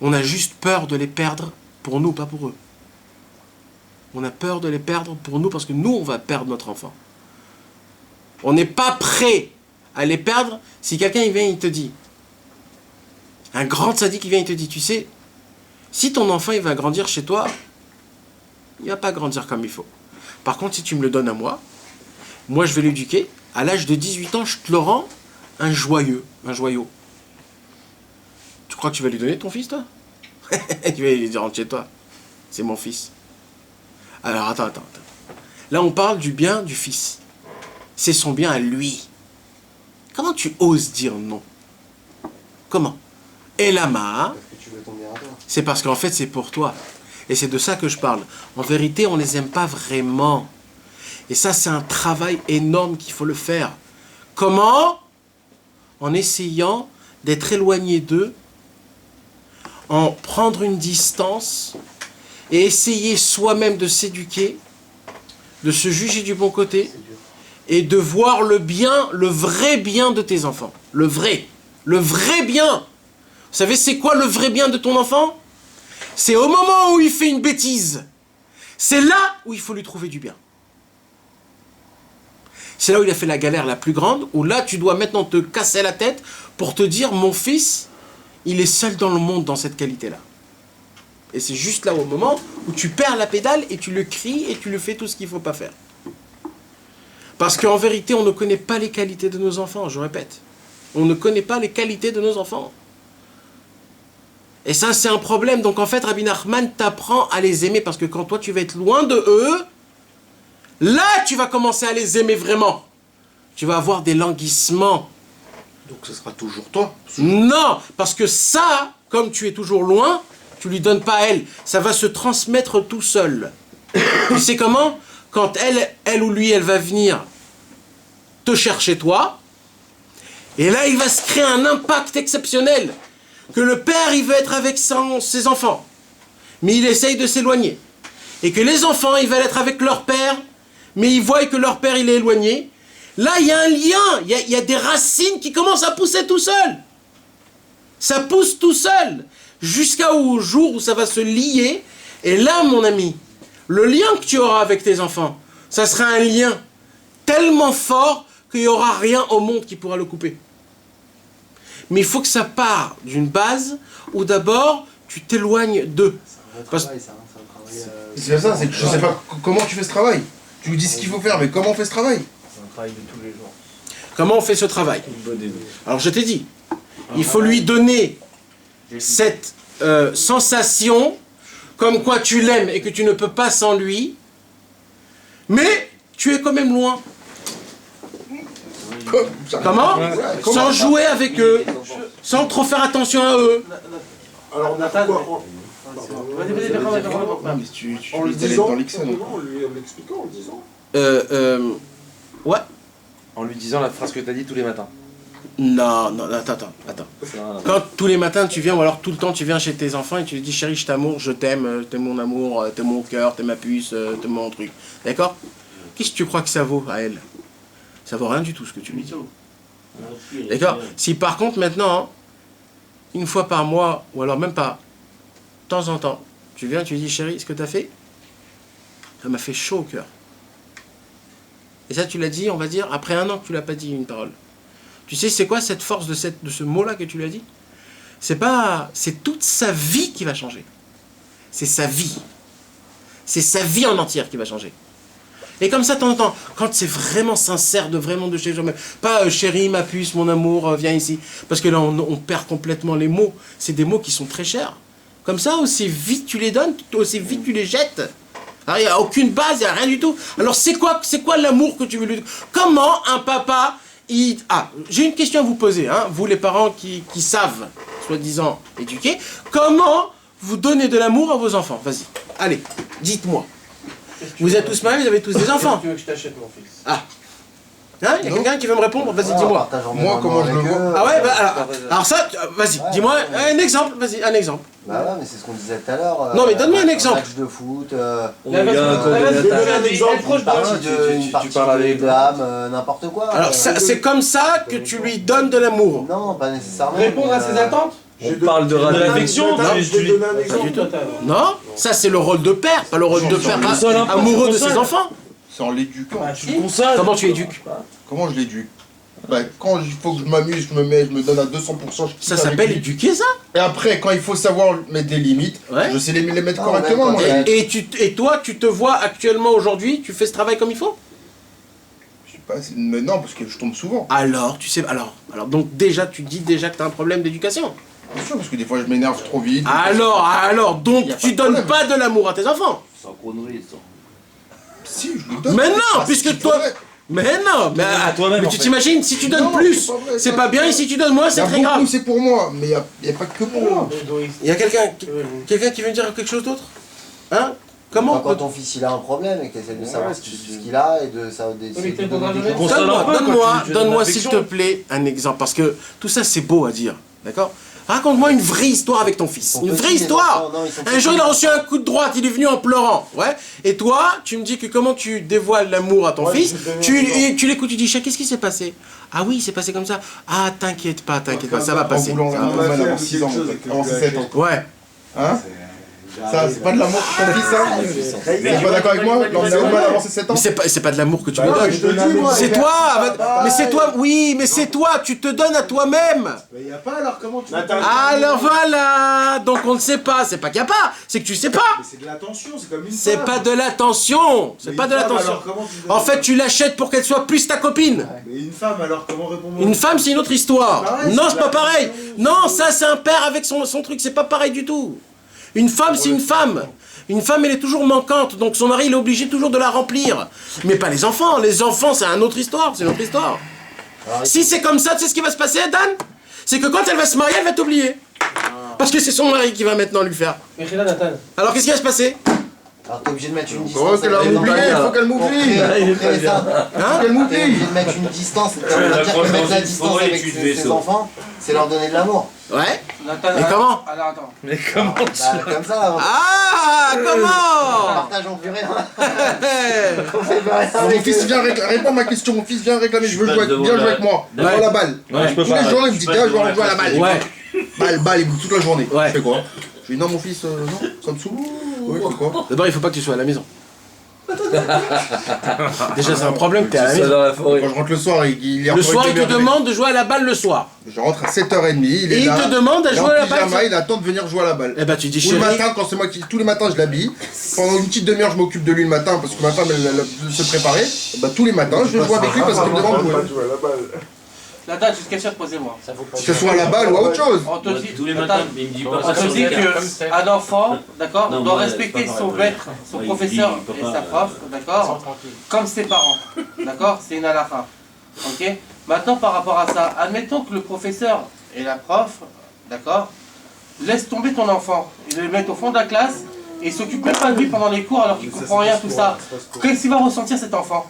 On a juste peur de les perdre pour nous, pas pour eux. On a peur de les perdre pour nous parce que nous, on va perdre notre enfant. On n'est pas prêt à les perdre si quelqu'un il vient il te dit, un grand sadique qui vient il te dit, tu sais, si ton enfant il va grandir chez toi, il va pas grandir comme il faut. Par contre, si tu me le donnes à moi je vais l'éduquer, à l'âge de 18 ans, je te le rends un joyau. Tu crois que tu vas lui donner ton fils, toi? Tu vas lui dire, rentre chez toi, c'est mon fils. Alors, attends. Là, on parle du bien du fils. C'est son bien à lui. Comment tu oses dire non? Comment? Et là-bas, c'est parce qu'en fait, c'est pour toi. Et c'est de ça que je parle. En vérité, on ne les aime pas vraiment. Et ça, c'est un travail énorme qu'il faut le faire. Comment? En essayant d'être éloigné d'eux, en prendre une distance et essayer soi-même de s'éduquer, de se juger du bon côté et de voir le bien, le vrai bien de tes enfants. Le vrai bien. Vous savez, c'est quoi le vrai bien de ton enfant? C'est au moment où il fait une bêtise. C'est là où il faut lui trouver du bien. C'est là où il a fait la galère la plus grande, où là tu dois maintenant te casser la tête pour te dire, mon fils, il est seul dans le monde dans cette qualité-là. Et c'est juste là au moment où tu perds la pédale et tu le cries et tu le fais tout ce qu'il ne faut pas faire. Parce qu'en vérité, on ne connaît pas les qualités de nos enfants, je répète. On ne connaît pas les qualités de nos enfants. Et ça, c'est un problème. Donc en fait, Rabbi Nachman t'apprend à les aimer parce que quand toi, tu vas être loin de eux, là, tu vas commencer à les aimer vraiment. Tu vas avoir des languissements. Donc ce sera toujours toi? Non, parce que ça, comme tu es toujours loin, tu lui donnes pas à elle. Ça va se transmettre tout seul. Tu sais comment? Quand elle ou lui, elle va venir te chercher toi, et là, il va se créer un impact exceptionnel. Que le père, il veut être avec ses enfants, mais il essaye de s'éloigner. Et que les enfants, ils veulent être avec leur père, mais ils voient que leur père, il est éloigné. Là, il y a un lien, il y a des racines qui commencent à pousser tout seul. Ça pousse tout seul, jusqu'au jour où ça va se lier. Et là, mon ami, le lien que tu auras avec tes enfants, ça sera un lien tellement fort qu'il n'y aura rien au monde qui pourra le couper. Mais il faut que ça parte d'une base où d'abord, tu t'éloignes d'eux. C'est ça, c'est que je sais pas comment tu fais ce travail. Tu lui dis ce qu'il faut faire, mais comment on fait ce travail? C'est un travail de tous les jours. Comment on fait ce travail? Alors je t'ai dit, il faut lui donner cette sensation comme quoi tu l'aimes et que tu ne peux pas sans lui, mais tu es quand même loin. Comment? Sans jouer avec eux, sans trop faire attention à eux. Alors on a quoi? En le disant, en l'expliquant, en le disant. Ouais. En lui disant la phrase que t'as dit tous les matins. Non, non, attends. Quand tous les matins tu viens, ou alors tout le temps tu viens chez tes enfants et tu lui dis chérie, je t'amour, je t'aime, t'es mon amour, t'es mon cœur, t'es ma puce, t'es mon truc. D'accord? Qu'est-ce que tu crois que ça vaut à elle? Ça vaut rien du tout ce que tu lui dis. D'accord? Si par contre maintenant, une fois par mois, ou alors même pas, de temps en temps, tu viens, tu lui dis chérie, ce que t'as fait, ça m'a fait chaud au cœur. Et ça tu l'as dit, on va dire, après 1 an que tu l'as pas dit une parole. Tu sais c'est quoi cette force de ce mot-là que tu lui as dit? C'est toute sa vie qui va changer. C'est sa vie. C'est sa vie en entière qui va changer. Et comme ça, de temps en temps, quand c'est vraiment sincère, de chez eux-mêmes, pas chérie, ma puce, mon amour, viens ici. Parce que là, on perd complètement les mots. C'est des mots qui sont très chers. Comme ça, aussi vite tu les donnes, aussi vite tu les jettes. Alors, il n'y a aucune base, il n'y a rien du tout. Alors, c'est quoi l'amour que tu veux lui donner? Comment un papa, j'ai une question à vous poser, hein, vous les parents qui savent, soi-disant éduquer, comment vous donnez de l'amour à vos enfants? Vas-y, allez, dites-moi. Vous êtes tous mariés, vous avez tous des enfants. Tu veux que je t'achète mon fils? Ah. Hein, il y a quelqu'un qui veut me répondre? Vas-y, dis-moi. Moi, comment je le vois? Ah ouais, alors ça, vas-y, dis-moi un exemple, vas-y, un exemple. Bah ouais, mais c'est ce qu'on disait tout à l'heure. Non, mais donne-moi un exemple. Match de foot, tu parles avec l'âme, n'importe quoi. Alors c'est comme ça que tu lui donnes de l'amour. Non, pas nécessairement. Répondre à ses attentes? On parle de l'affection. Non, ça c'est le rôle de père, pas le rôle de père amoureux de ses enfants. C'est en l'éduquant. Comment tu éduques? Comment je l'éduque? Bah, quand il faut que je m'amuse, je me donne à 200%. Ça s'appelle éduquer, ça? Et après, quand il faut savoir mettre des limites, je sais les mettre correctement. Moi. Et toi, tu te vois actuellement aujourd'hui, tu fais ce travail comme il faut? Je sais pas, mais non, parce que je tombe souvent. Alors, tu sais, alors donc déjà, tu dis déjà que tu as un problème d'éducation. Bien sûr, parce que des fois je m'énerve trop vite. Donc tu donnes pas de l'amour à tes enfants? Sans conneries, ça. Si, je lui donne. Mais non, puisque toi... Mais non, mais tu t'imagines, si tu donnes plus, c'est pas bien, et si tu donnes moins, c'est très grave. C'est pour moi, mais il n'y a pas que pour moi. Il y a quelqu'un qui veut dire quelque chose d'autre? Hein? Comment? Quand ton fils il a un problème et qu'il essaie de savoir ce qu'il a et de ça. Donne-moi s'il te plaît un exemple, parce que tout ça c'est beau à dire, d'accord? Raconte-moi une vraie histoire avec ton fils. Une vraie histoire. Un jour, il a reçu un coup de droite, il est venu en pleurant. Ouais. Et toi, tu me dis que comment tu dévoiles l'amour à ton fils. Tu l'écoutes, tu dis, Chat, qu'est-ce qui s'est passé? Ah oui, c'est passé comme ça. Ah, t'inquiète pas, ça va passer. Avant 6 ans, avant 7 ans. Ouais. Hein? Ça, c'est pas de l'amour pour ton fils, ça? T'es pas d'accord avec moi? L'emmener au mal avant ses 7 ans? Mais c'est pas de l'amour que tu lui donnes. C'est toi! Mais c'est toi, oui, mais c'est toi, tu te donnes à toi-même! Mais y a pas alors, comment tu... Alors voilà! Donc on ne sait pas, c'est pas qu'il y a pas, c'est que tu sais pas! Mais c'est de l'attention, c'est comme une femme. C'est pas de l'attention! C'est pas de l'attention! En fait, tu l'achètes pour qu'elle soit plus ta copine! Mais une femme alors, comment répondre? Une femme, c'est une autre histoire! Non, c'est pas pareil! Non, ça c'est un père avec son truc, c'est pas pareil du tout! Une femme, c'est une femme. Une femme, elle est toujours manquante, donc son mari, il est obligé toujours de la remplir. Mais pas les enfants. Les enfants, c'est une autre histoire. C'est une autre histoire. Si c'est comme ça, tu sais ce qui va se passer, Dan? C'est que quand elle va se marier, elle va t'oublier. Parce que c'est son mari qui va maintenant lui faire. Alors qu'est-ce qui va se passer? Alors t'es obligé de mettre une distance. Oh, qu'elle a oublié, il faut qu'elle m'oublie. Hein? Qu'elle m'oublie. T'es obligé de mettre une distance. Mettre la distance avec ses enfants, c'est leur donner de l'amour. Ouais. Mais comment? Alors attends. Mais comment Comme ça. Ah, comment? Partageons plus rien. Mon fils vient répondre à ma question. Mon fils vient réclamer. Je veux jouer avec moi. Jouer à la balle. Tous les jours, il me dit, tiens, je veux jouer à la balle. Ouais. Balle, il bouge toute la journée. Ouais. Je fais quoi? Je dis, non, mon fils, non, ça me saoule. Oui, quoi? D'abord, il faut pas que tu sois à la maison. Déjà, c'est un problème que t'es à la maison. Dans la forêt. Quand je rentre le soir, il est Le soir, il te demande de jouer à la balle le soir. Je rentre à 7h30, il est Et là. il te demande à jouer à la balle. Il attend de venir jouer à la balle. Eh ben, tu dis Ou chérie. le matin, quand c'est moi qui. Tous les matins, je l'habille. Pendant une petite demi-heure, je m'occupe de lui le matin parce que ma femme, elle se préparer. Bah, tous les matins, je vais jouer avec lui parce qu'il me demande de jouer. Attends, j'ai une question à te poser, moi. Que ce soit à la balle ou à autre chose. On te dit, Tous les matins, il me dit pas on te dit qu'un enfant, d'accord, Non, doit moi, respecter c'est pas son pareil. maître, son Ouais, professeur il peut et pas, sa prof, d'accord, comme ses parents, d'accord, c'est une halakha, ok. Maintenant, par rapport à ça, admettons que le professeur et la prof, d'accord, laissent tomber ton enfant, ils le mettent au fond de la classe et ils s'occupent même pas de lui pendant les cours alors qu'il comprend rien, tout ça. Qu'est-ce qu'il va ressentir cet enfant?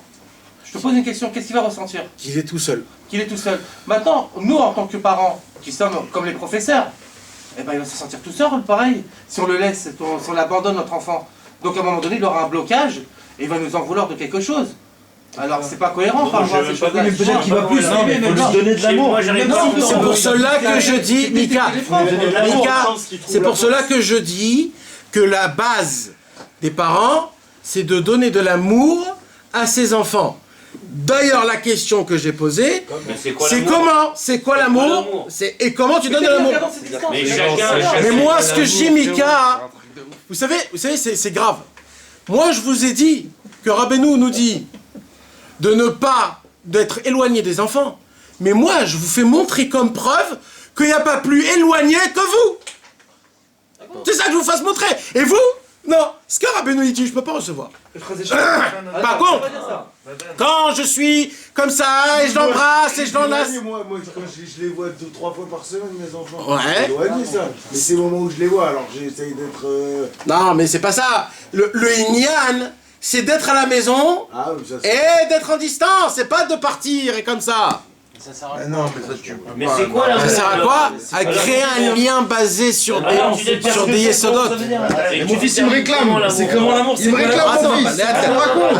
Je te pose une question, qu'est-ce qu'il va ressentir? Qu'il est tout seul. Qu'il est tout seul. Maintenant, nous, en tant que parents, qui sommes comme les professeurs, eh ben, il va se sentir tout seul, pareil. Si on le laisse, si on abandonne notre enfant. Donc à un moment donné, il aura un blocage et il va nous en vouloir de quelque chose. Alors c'est pas cohérent par rapport à ces choses-là. Mais peut-être qu'il va plus s'aimer, mais lui donner de l'amour. C'est pour cela que je dis, Mika, c'est pour cela que je dis que la base des parents, c'est de donner de l'amour à ses enfants. D'ailleurs, la question que j'ai posée, c'est quoi l'amour? Et comment tu donnes de l'amour? Mais moi, ce que je dis, Mika, vous savez, c'est grave. Moi, je vous ai dit que Rabbeinu nous dit de ne pas d'être éloigné des enfants. Mais moi, je vous fais montrer comme preuve qu'il n'y a pas plus éloigné que vous. C'est ça que je vous fasse montrer. Et vous? Non. Ce que Rabbeinu dit, je ne peux pas recevoir. Par contre, quand je suis comme ça, et je l'embrasse, et je l'enlace... Moi, quand je les vois 2-3 fois par semaine, mes enfants, ouais. c'est éloigné ça. Mais c'est le moment où je les vois, alors j'essaye d'être... Non, mais c'est pas ça. Le Inyan, c'est d'être à la maison et d'être en distance. C'est pas de partir et comme ça. Ça sert à non, mais ça tu peux Mais c'est quoi là? Ça sert à quoi? À créer un lien basé sur des yesodotes. Mon fils il me réclame. C'est comment l'amour? Il me réclame mon fils.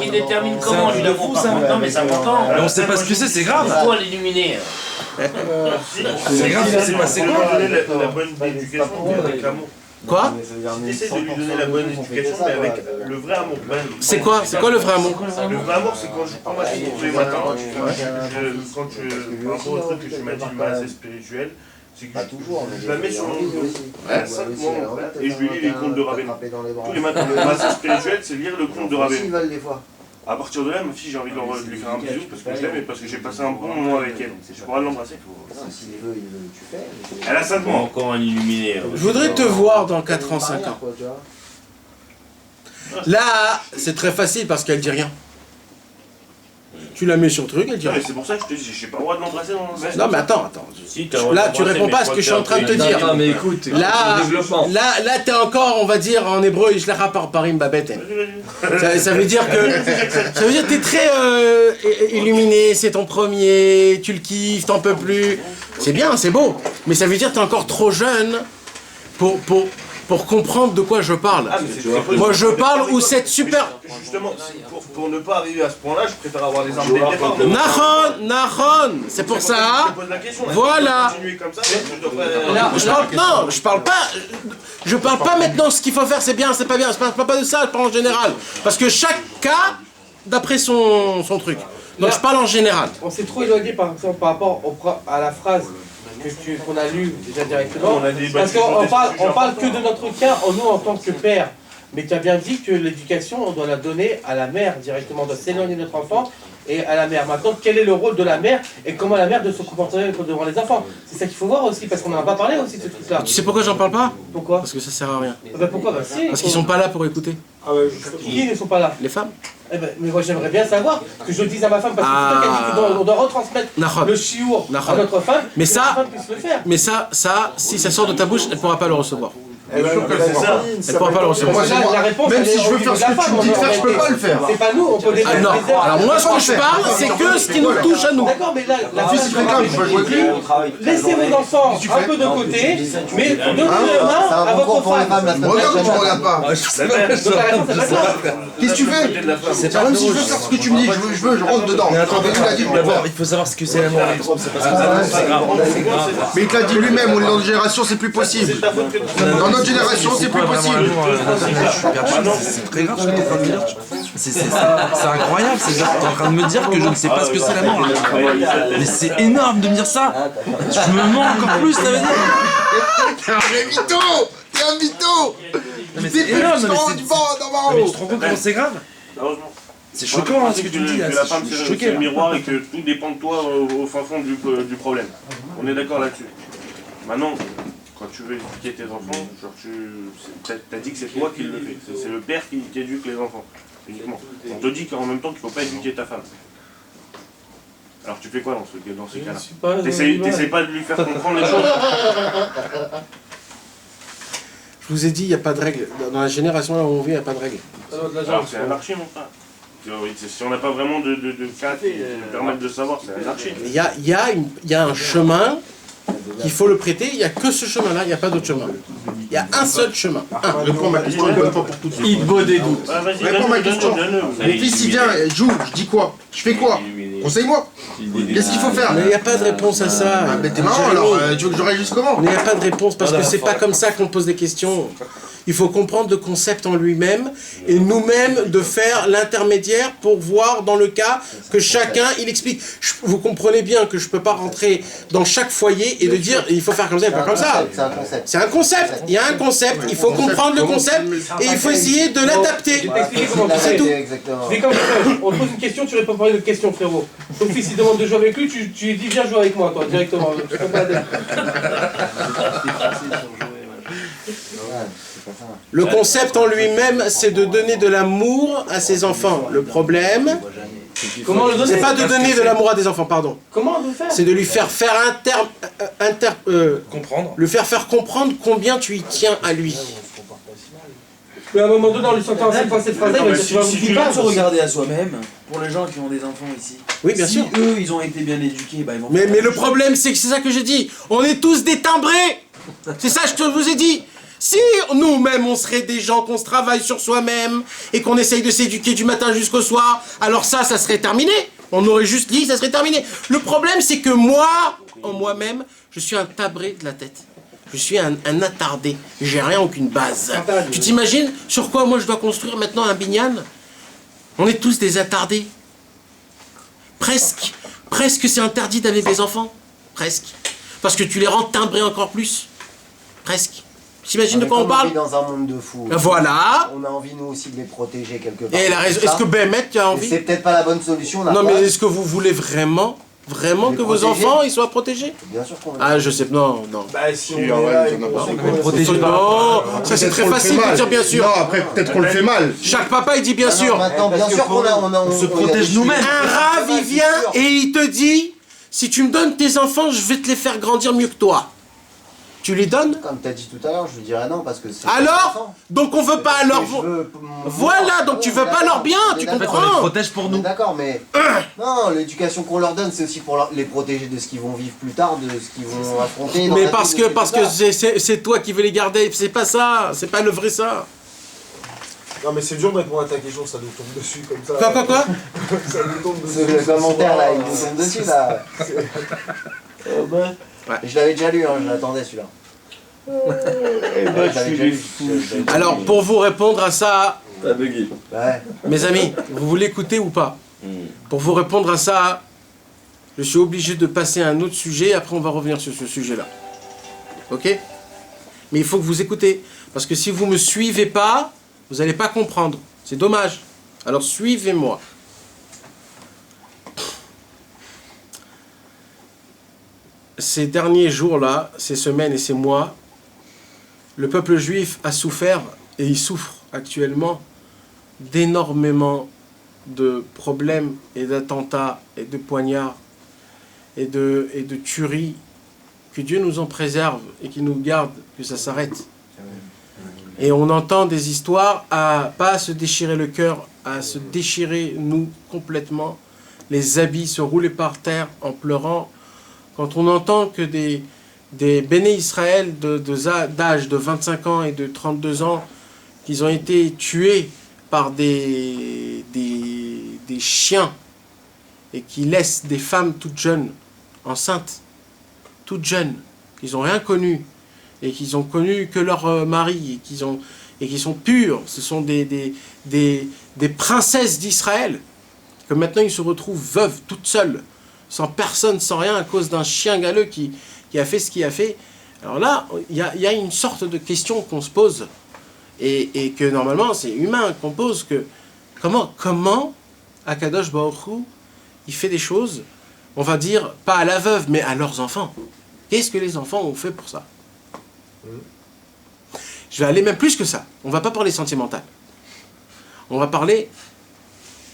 Qui détermine comment? Je fou ça. Non mais c'est important. On sait pas ce que c'est grave. Pourquoi l'illuminer? C'est grave, c'est pas c'est quoi? La bonne éducation avec l'amour. Quoi? J'essaie de lui donner la bonne éducation, mais avec le vrai amour. C'est quoi? C'est quoi le vrai amour? Le vrai amour, c'est quand je prends ma fille tous les matins, par rapport au truc que tu m'as dit, le malaise spirituel, c'est que je la mets sur mon dos, à 5 mois, et je lui lis les contes de Rabbeinu. Tous les matins, le malaise spirituel, c'est lire le conte de Rabbeinu. À partir de là, ma fille, j'ai envie de lui faire un bisou parce que je l'aime et parce que j'ai passé un bon moment avec elle. Je pourrais l'embrasser. Elle a 5 mois. Encore un illuminé. Je voudrais te voir dans 4 ans, 5 ans. Là, c'est très facile parce qu'elle dit rien. Tu la mets sur le truc, elle dit rien. C'est pour ça que je te dis, j'ai pas le droit de l'embrasser dans le... Non mais attends. Là, tu réponds pas à ce que je suis en train de te dire. Non, mais écoute, Là, t'es encore, on va dire en hébreu, je la rapport parim babette. Ça veut dire que t'es très illuminé, c'est ton premier, tu le kiffes, t'en peux plus. C'est bien, c'est beau. Mais ça veut dire que t'es encore trop jeune pour comprendre de quoi je parle. Moi, je parle où cette super... Justement, pour ne pas arriver à ce point-là, je préfère avoir des armes dès le départ. Nahon, c'est pour ça. Voilà. Je parle pas maintenant ce qu'il faut faire, c'est bien, c'est pas bien. Je parle pas de ça, je parle en général. Parce que chaque cas, d'après son truc. Donc je parle en général. On s'est trop éloigné par exemple par rapport à la phrase qu'on a lue déjà directement. Parce qu'on parle que de notre cas, nous en tant que père. Mais tu as bien dit que l'éducation, on doit la donner à la mère directement, on doit s'éloigner de notre enfant et à la mère. Maintenant, quel est le rôle de la mère et comment la mère doit se comporter devant les enfants? C'est ça qu'il faut voir aussi, parce qu'on n'en a pas parlé aussi de ce truc-là. Tu sais pourquoi j'en parle pas? Pourquoi? Parce que ça sert à rien. Pourquoi? Si. Parce qu'ils sont pas là pour écouter. Qui ne sont pas là? Les femmes. Mais moi j'aimerais bien savoir que je le dise à ma femme parce que c'est toi qui as dit qu'on doit retransmettre le chiour à notre femme. Mais que ma femme puisse le faire. Mais ça, si ça sort de ta bouche, elle pourra pas le recevoir. Elle pourra pas le recevoir. Même si je veux faire ce que tu me dis de faire, je peux pas le faire. C'est pas nous, on peut Ah non. Alors moi, ce que je parle, c'est que ce qui nous touche à nous. D'accord, mais là, la fille qui réclame, je peux jouer avec lui. Laissez vos enfants un peu de côté, mais donnez la main à votre femme. Regarde ou tu me regardes pas? Qu'est-ce que tu fais? Même si je veux faire ce que tu me dis, je rentre dedans. D'abord, il faut savoir ce que c'est l'amour. Mais il te l'a dit lui-même, on est dans une génération, c'est plus possible. Dans notre génération, c'est plus possible. C'est très grave ce que tu es en train de dire. C'est incroyable, c'est genre, tu es en train de me dire que je ne sais pas ce que c'est l'amour. Mais c'est énorme de me dire ça. Je me mens encore plus, ça veut dire. T'es un mytho! T'es un mytho! Mais c'est énorme, mais tu te rends compte comment c'est grave? C'est choquant ce que tu me dis là. Que la femme c'est le miroir et que tout dépend de toi au fin fond du problème. On est d'accord là-dessus. Maintenant, quand tu veux éduquer tes enfants, genre t'as dit que c'est toi qui le fais. C'est le père qui éduque les enfants, uniquement. On te dit qu'en même temps qu'il ne faut pas éduquer ta femme. Alors tu fais quoi dans ces cas-là? T'essayes pas de lui faire comprendre les choses? Je vous ai dit, il n'y a pas de règle. Dans la génération là où on vit, il n'y a pas de règle. Alors c'est anarchie mon frère. Si on n'a pas vraiment de cas qui permettent de savoir, c'est anarchique. Il y a un chemin qu'il faut le prêter, il n'y a que ce chemin-là, il n'y a pas d'autre chemin. Il y a un seul chemin. Réponds à ma question une bonne fois pour toutes. Il vaut des doutes. Réponds à ma question. Mon fils il vient, joue, je dis quoi? Je fais quoi? Conseille-moi. Qu'est-ce qu'il faut faire? Mais il n'y a pas de réponse à ça. Ah, mais t'es marrant alors, tu veux que je réagisse comment? Mais il n'y a pas de réponse parce que c'est pas comme ça qu'on pose des questions. Il faut comprendre le concept en lui-même et nous-mêmes de faire l'intermédiaire pour voir dans le cas que chacun il explique. Vous comprenez bien que je ne peux pas rentrer dans chaque foyer et de dire il faut faire comme ça, il faut faire comme ça. C'est un concept. Il y a un concept. Il faut comprendre le concept et il faut essayer de l'adapter. C'est tout. C'est comme ça. On te pose une question, tu réponds pas à une question, frérot. Ton fils il demande de jouer avec lui, tu lui dis viens jouer avec moi, toi, directement. Je peux pas dire. Le concept en lui-même, c'est de donner de l'amour à ses enfants. Le problème, c'est pas de donner de l'amour à des enfants, pardon. Comment on veut faire? C'est de lui faire comprendre. Le faire comprendre combien tu y tiens à lui. Mais à un moment donné, on lui sortant cette phrase, il va dire Tu vas se regarder à soi-même, pour les gens qui ont des enfants ici. Oui, bien sûr. Si eux, ils ont été bien éduqués, bah ils vont... Mais le problème, c'est que c'est ça que j'ai dit. On est tous des timbrés. C'est ça que je vous ai dit. Si nous-mêmes, on serait des gens, qu'on se travaille sur soi-même et qu'on essaye de s'éduquer du matin jusqu'au soir, alors ça serait terminé. On aurait juste dit, ça serait terminé. Le problème, c'est que moi, en moi-même, je suis un tabré de la tête. Je suis un attardé. J'ai rien, aucune base. Tu t'imagines sur quoi moi je dois construire maintenant un binyan? On est tous des attardés. Presque c'est interdit d'aller des enfants. Presque. Parce que tu les rends timbrés encore plus. Presque. T'imagines de quoi on parle? On vit dans un monde de fous. Voilà. On a envie nous aussi de les protéger quelque part. Et la raison. Est-ce que Bémet, tu as envie? C'est peut-être pas la bonne solution. Non, mais est-ce que vous voulez vraiment que vos enfants ils soient protégés? Bien sûr qu'on veut. Ah, je sais, non. Bah si on est là, Non, ça c'est très facile de dire bien sûr. Non, après peut-être qu'on le fait mal. Chaque papa il dit bien sûr. Maintenant, bien sûr qu'on se protège nous-mêmes. Un rave il vient et il te dit si tu me donnes tes enfants, je vais te les faire grandir mieux que toi. Tu les donnes? Comme tu as dit tout à l'heure, je lui dirais non parce que c'est... Alors? Donc on veut pas leur... Voilà, donc tu veux pas leur bien, tu comprends? On les protège pour nous. D'accord, mais... Non, l'éducation qu'on leur donne, c'est aussi pour les protéger de ce qu'ils vont vivre plus tard, de ce qu'ils vont affronter. Mais parce que c'est toi qui veux les garder, c'est pas ça, c'est pas le vrai ça. Non mais c'est dur de répondre à ta question, ça nous tombe dessus comme ça. Quoi Ça nous tombe dessus. Le commentaire là, il nous tombe dessus là. Ouais. Je l'avais déjà lu, hein, je l'attendais celui-là. Alors pour vous répondre à ça, Ouais. mes amis, vous voulez écouter ou pas? Pour vous répondre à ça, je suis obligé de passer à un autre sujet, après on va revenir sur ce sujet-là. Ok? Mais il faut que vous écoutez, parce que si vous ne me suivez pas, vous n'allez pas comprendre. C'est dommage. Alors suivez-moi. Ces derniers jours-là, ces semaines et ces mois, le peuple juif a souffert, et il souffre actuellement, d'énormément de problèmes et d'attentats et de poignards et de tueries. Que Dieu nous en préserve et qu'il nous garde, que ça s'arrête. Et on entend des histoires pas à se déchirer le cœur, à se déchirer nous complètement, les habits, se rouler par terre en pleurant. Quand on entend que des béné Israël d'âge de 25 ans et de 32 ans, qu'ils ont été tués par des chiens et qui laissent des femmes toutes jeunes, enceintes, toutes jeunes, qu'ils n'ont rien connu et qu'ils ont connu que leur mari et qui sont purs, ce sont des princesses d'Israël, que maintenant ils se retrouvent veuves, toutes seules, sans personne, sans rien, à cause d'un chien galeux qui a fait ce qu'il a fait. Alors là, il y a une sorte de question qu'on se pose, et que normalement c'est humain qu'on pose, que comment Akadosh Baruch Hu, il fait des choses, on va dire, pas à la veuve, mais à leurs enfants. Qu'est-ce que les enfants ont fait pour ça? Je vais aller même plus que ça. On va pas parler sentimental. On va parler,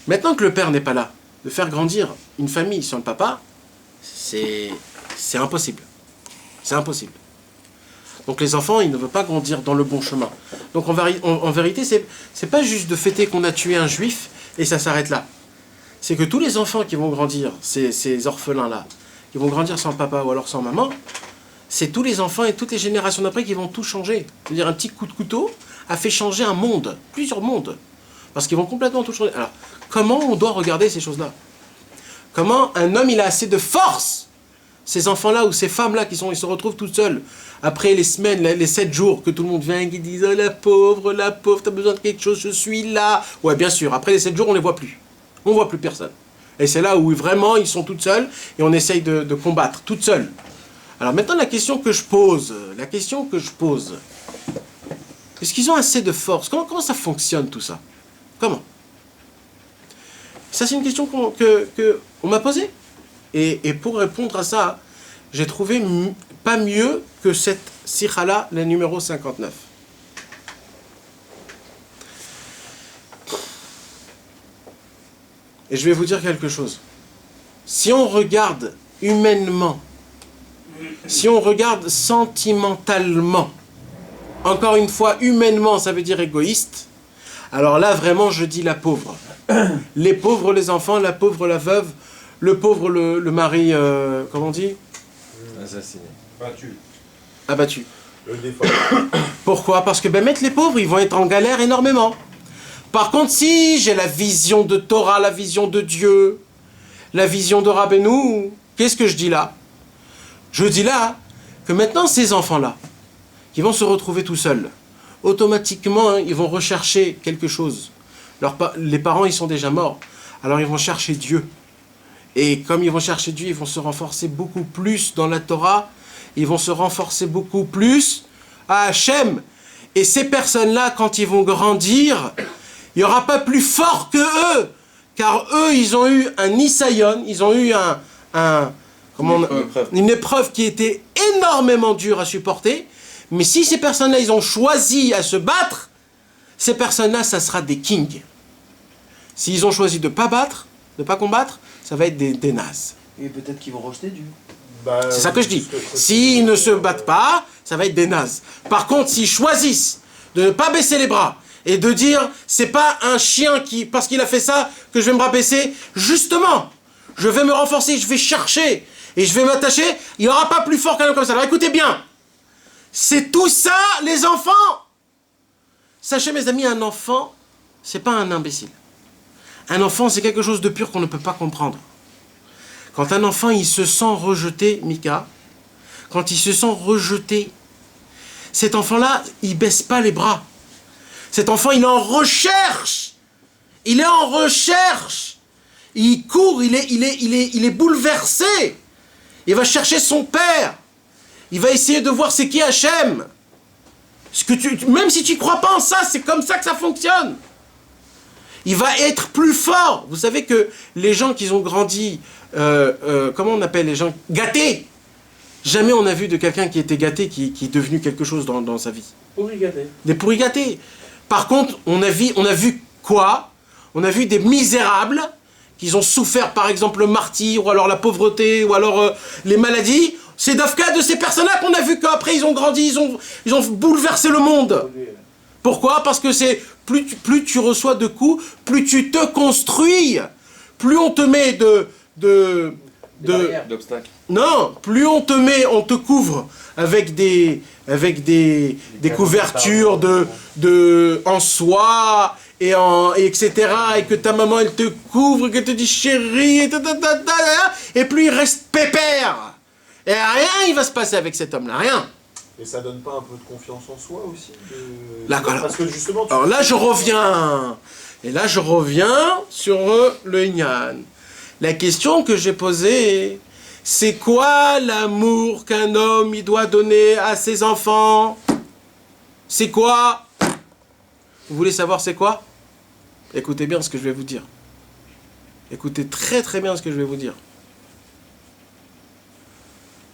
maintenant que le père n'est pas là, de faire grandir une famille sans le papa, c'est impossible. C'est impossible. Donc les enfants, ils ne veulent pas grandir dans le bon chemin. Donc en vérité, c'est pas juste de fêter qu'on a tué un juif, et ça s'arrête là. C'est que tous les enfants qui vont grandir, ces orphelins-là, qui vont grandir sans papa ou alors sans maman, c'est tous les enfants et toutes les générations d'après qui vont tout changer. C'est-à-dire un petit coup de couteau a fait changer un monde, plusieurs mondes. Parce qu'ils vont complètement tout changer. Alors, comment on doit regarder ces choses-là? Comment un homme, il a assez de force, ces enfants-là ou ces femmes-là ils se retrouvent toutes seules, après les semaines, les 7 jours, que tout le monde vient et qui dit « Oh la pauvre, t'as besoin de quelque chose, je suis là ». Ouais, bien sûr, après les 7 jours, on ne les voit plus. On ne voit plus personne. Et c'est là où vraiment, ils sont toutes seules et on essaye de combattre, toutes seules. Alors maintenant, la question que je pose, est-ce qu'ils ont assez de force? Comment ça fonctionne tout ça? Comment? Ça, c'est une question qu'on m'a posée. Et pour répondre à ça, j'ai trouvé pas mieux que cette sikha-là, la numéro 59. Et je vais vous dire quelque chose. Si on regarde humainement, si on regarde sentimentalement, encore une fois, humainement, ça veut dire égoïste, alors là, vraiment, je dis la pauvre. Les pauvres, les enfants, la pauvre, la veuve, le pauvre, le mari, comment on dit? Assassiné. Abattu. Le défunt. Pourquoi? Parce que mettre les pauvres, ils vont être en galère énormément. Par contre, si j'ai la vision de Torah, la vision de Dieu, la vision de Rabbeinu, qu'est-ce que je dis là? Je dis là que maintenant, ces enfants-là, qui vont se retrouver tout seuls, automatiquement, ils vont rechercher quelque chose. Les parents, ils sont déjà morts. Alors, ils vont chercher Dieu. Et comme ils vont chercher Dieu, ils vont se renforcer beaucoup plus dans la Torah. Ils vont se renforcer beaucoup plus à Hachem. Et ces personnes-là, quand ils vont grandir, il n'y aura pas plus fort que eux. Car eux, ils ont eu un Nisayon, ils ont eu une épreuve qui était énormément dure à supporter. Mais si ces personnes-là, ils ont choisi à se battre, ces personnes-là, ça sera des kings. S'ils ont choisi de ne pas battre, de ne pas combattre, ça va être des nazes. Et peut-être qu'ils vont rejeter Dieu. C'est ça que je dis. S'ils ne se battent pas, ça va être des nazes. Par contre, s'ils choisissent de ne pas baisser les bras et de dire, c'est pas un chien qui, parce qu'il a fait ça, que je vais me rabaisser, justement, je vais me renforcer, je vais chercher et je vais m'attacher, il n'y aura pas plus fort qu'un homme comme ça. Alors écoutez bien, c'est tout ça, les enfants. Sachez, mes amis, un enfant, c'est pas un imbécile. Un enfant, c'est quelque chose de pur qu'on ne peut pas comprendre. Quand un enfant, il se sent rejeté, Mika, quand il se sent rejeté, cet enfant-là, il baisse pas les bras. Cet enfant, il est en recherche. Il est en recherche. Il court, il est bouleversé. Il va chercher son père. Il va essayer de voir c'est qui Hachem. Même si tu ne crois pas en ça, c'est comme ça que ça fonctionne. Il va être plus fort. Vous savez que les gens qui ont grandi, comment on appelle les gens? Gâtés. Jamais on a vu de quelqu'un qui était gâté, qui est devenu quelque chose dans sa vie. Pourri gâté. Des pourris gâtés. Par contre, on a vu quoi? On a vu des misérables qui ont souffert, par exemple, le martyre, ou alors la pauvreté, ou alors les maladies. C'est d'Afka de ces personnes-là qu'on a vu qu'après ils ont grandi, ils ont bouleversé le monde. Pourquoi? Parce que c'est plus tu reçois de coups, plus tu te construis, plus on te met d'obstacles. Non, plus on te couvre avec des couvertures en soie et etc. Et que ta maman elle te couvre, qu'elle te dit chérie, et plus il reste pépère. Et rien il va se passer avec cet homme-là, rien. Et ça donne pas un peu de confiance en soi aussi Parce que justement, alors là je reviens. Et là je reviens sur le Inyan. La question que j'ai posée, c'est quoi l'amour qu'un homme il doit donner à ses enfants? C'est quoi? Vous voulez savoir c'est quoi? Écoutez bien ce que je vais vous dire. Écoutez très très bien ce que je vais vous dire.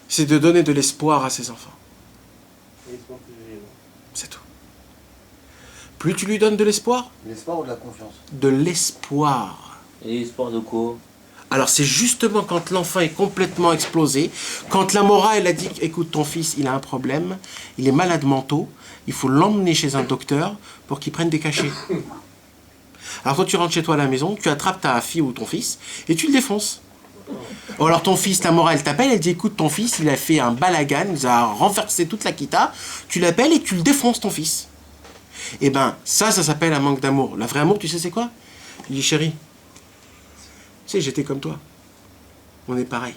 C'est de donner de l'espoir à ses enfants. C'est tout. Plus tu lui donnes de l'espoir. L'espoir ou de la confiance? De l'espoir. Et l'espoir de quoi? Alors c'est justement quand l'enfant est complètement explosé, quand la morale elle a dit, écoute ton fils il a un problème, il est malade mentaux, il faut l'emmener chez un docteur pour qu'il prenne des cachets. Alors quand tu rentres chez toi à la maison, tu attrapes ta fille ou ton fils et tu le défonces. Ou alors ton fils, ta morale, elle t'appelle, elle dit écoute, ton fils, il a fait un balagan, il a renversé toute la kita, tu l'appelles et tu le défonces, ton fils. Et ben, ça s'appelle un manque d'amour. La vraie amour, tu sais c'est quoi? Il dit chérie, tu sais, j'étais comme toi. On est pareil.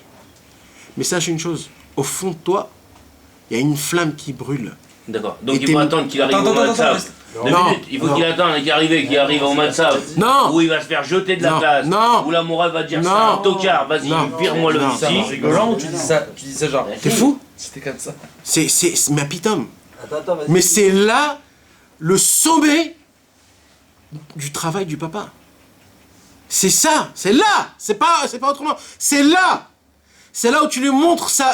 Mais sache une chose, au fond de toi, il y a une flamme qui brûle. D'accord. Donc il faut attendre qu'il arrive au WhatsApp. Il faut qu'il attende qu'il arrive au WhatsApp. Non. Où il va se faire jeter de la classe. Non. Où la morale va dire c'est un tocard, vas-y, vire-moi le ici. C'est rigolant ou tu dis ça genre. T'es fou? C'était comme ça. C'est ma pitome. Mais c'est là le sommet du travail du papa. C'est ça, c'est là, c'est pas autrement. C'est là où tu lui montres ça.